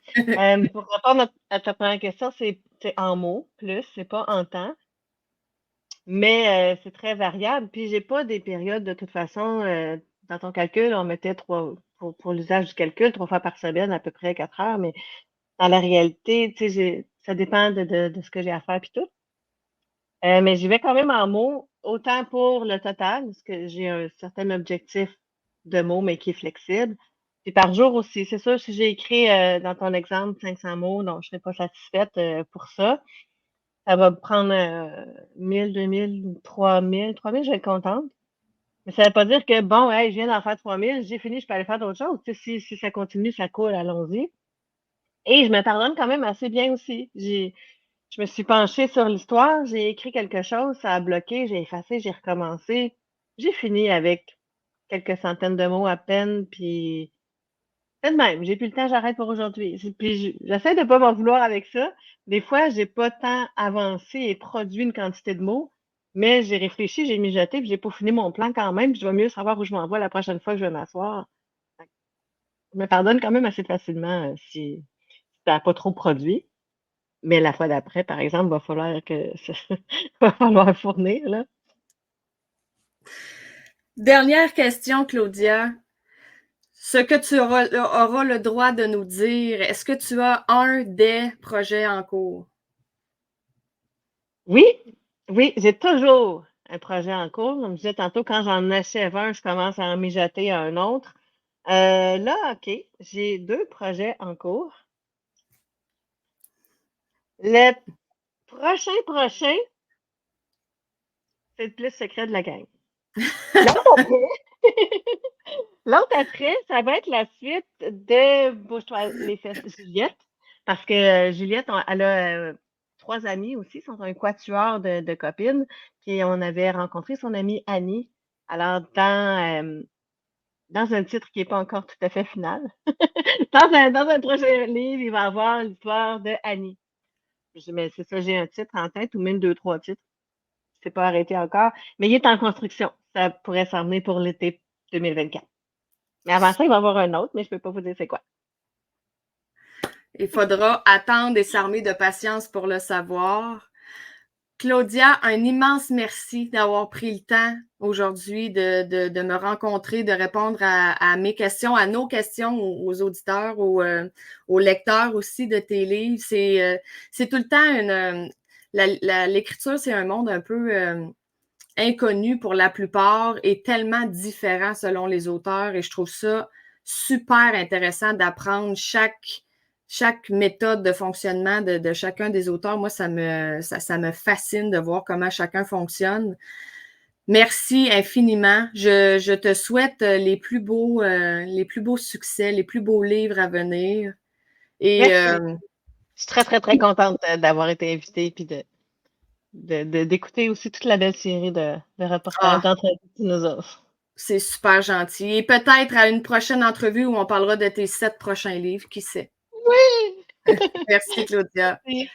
Pour répondre à ta première question, c'est en mots plus, c'est pas en temps. Mais c'est très variable. Puis j'ai pas des périodes de toute façon. Dans ton calcul, on mettait pour l'usage du calcul, 3 fois par semaine, à peu près 4 heures. Mais dans la réalité, tu sais, ça dépend de ce que j'ai à faire puis tout. Mais j'y vais quand même en mots, autant pour le total, parce que j'ai un certain objectif de mots, mais qui est flexible. Puis par jour aussi. C'est sûr, si j'ai écrit dans ton exemple 500 mots, non, je ne serais pas satisfaite pour ça. Ça va me prendre 1000, 2000, 3000. 3000, je vais être contente. Mais ça ne veut pas dire que, bon, hey, je viens d'en faire 3000, j'ai fini, je peux aller faire d'autres choses. Tu sais, si ça continue, ça coule, allons-y. Et je me pardonne quand même assez bien aussi. Je me suis penchée sur l'histoire, j'ai écrit quelque chose, ça a bloqué, j'ai effacé, j'ai recommencé. J'ai fini avec quelques centaines de mots à peine, puis c'est de même, j'ai plus le temps, j'arrête pour aujourd'hui. Puis j'essaie de pas m'en vouloir avec ça. Des fois, j'ai pas tant avancé et produit une quantité de mots, mais j'ai réfléchi, j'ai mijoté, puis j'ai peaufiné mon plan quand même, puis je vais mieux savoir où je m'envoie la prochaine fois que je vais m'asseoir. Je me pardonne quand même assez facilement si ça n'a pas trop produit. Mais la fois d'après, par exemple, va falloir que va falloir fournir, là. Dernière question, Claudia. Ce que tu auras le droit de nous dire, est-ce que tu as un des projets en cours? Oui, oui, j'ai toujours un projet en cours. Comme je disais tantôt, quand j'en achève un, je commence à en mijoter un autre. Là, OK, j'ai 2 projets en cours. Le prochain, c'est le plus secret de la gang. L'autre après, l'autre après, ça va être la suite de Bouge-toi les fesses Juliette. Parce que Juliette, elle a 3 amies aussi, sont un quatuor de copines. Puis on avait rencontré son amie Annie. Alors, dans un titre qui n'est pas encore tout à fait final, dans un prochain livre, il va y avoir l'histoire de Annie. Mais c'est ça, j'ai un titre en tête, ou même 2, 3 titres. C'est pas arrêté encore, mais il est en construction. Ça pourrait s'emmener pour l'été 2024. Mais avant ça, il va y avoir un autre, mais je peux pas vous dire c'est quoi. Il faudra attendre et s'armer de patience pour le savoir. Claudia, un immense merci d'avoir pris le temps aujourd'hui de me rencontrer, de répondre à mes questions, à nos questions aux auditeurs, aux lecteurs aussi de tes livres. C'est tout le temps l'écriture, c'est un monde un peu inconnu pour la plupart et tellement différent selon les auteurs. Et je trouve ça super intéressant d'apprendre chaque méthode de fonctionnement de chacun des auteurs. Moi, ça me fascine de voir comment chacun fonctionne. Merci infiniment. Je te souhaite les plus beaux succès, les plus beaux livres à venir. Et Merci. Je suis très, très, très contente d'avoir été invitée puis d'écouter aussi toute la belle série de reportages, ah, d'entrevues que tu nous offres. c'est super gentil. Et peut-être à une prochaine entrevue où on parlera de tes 7 prochains livres, qui sait. Oui! Merci, Claudia. Merci.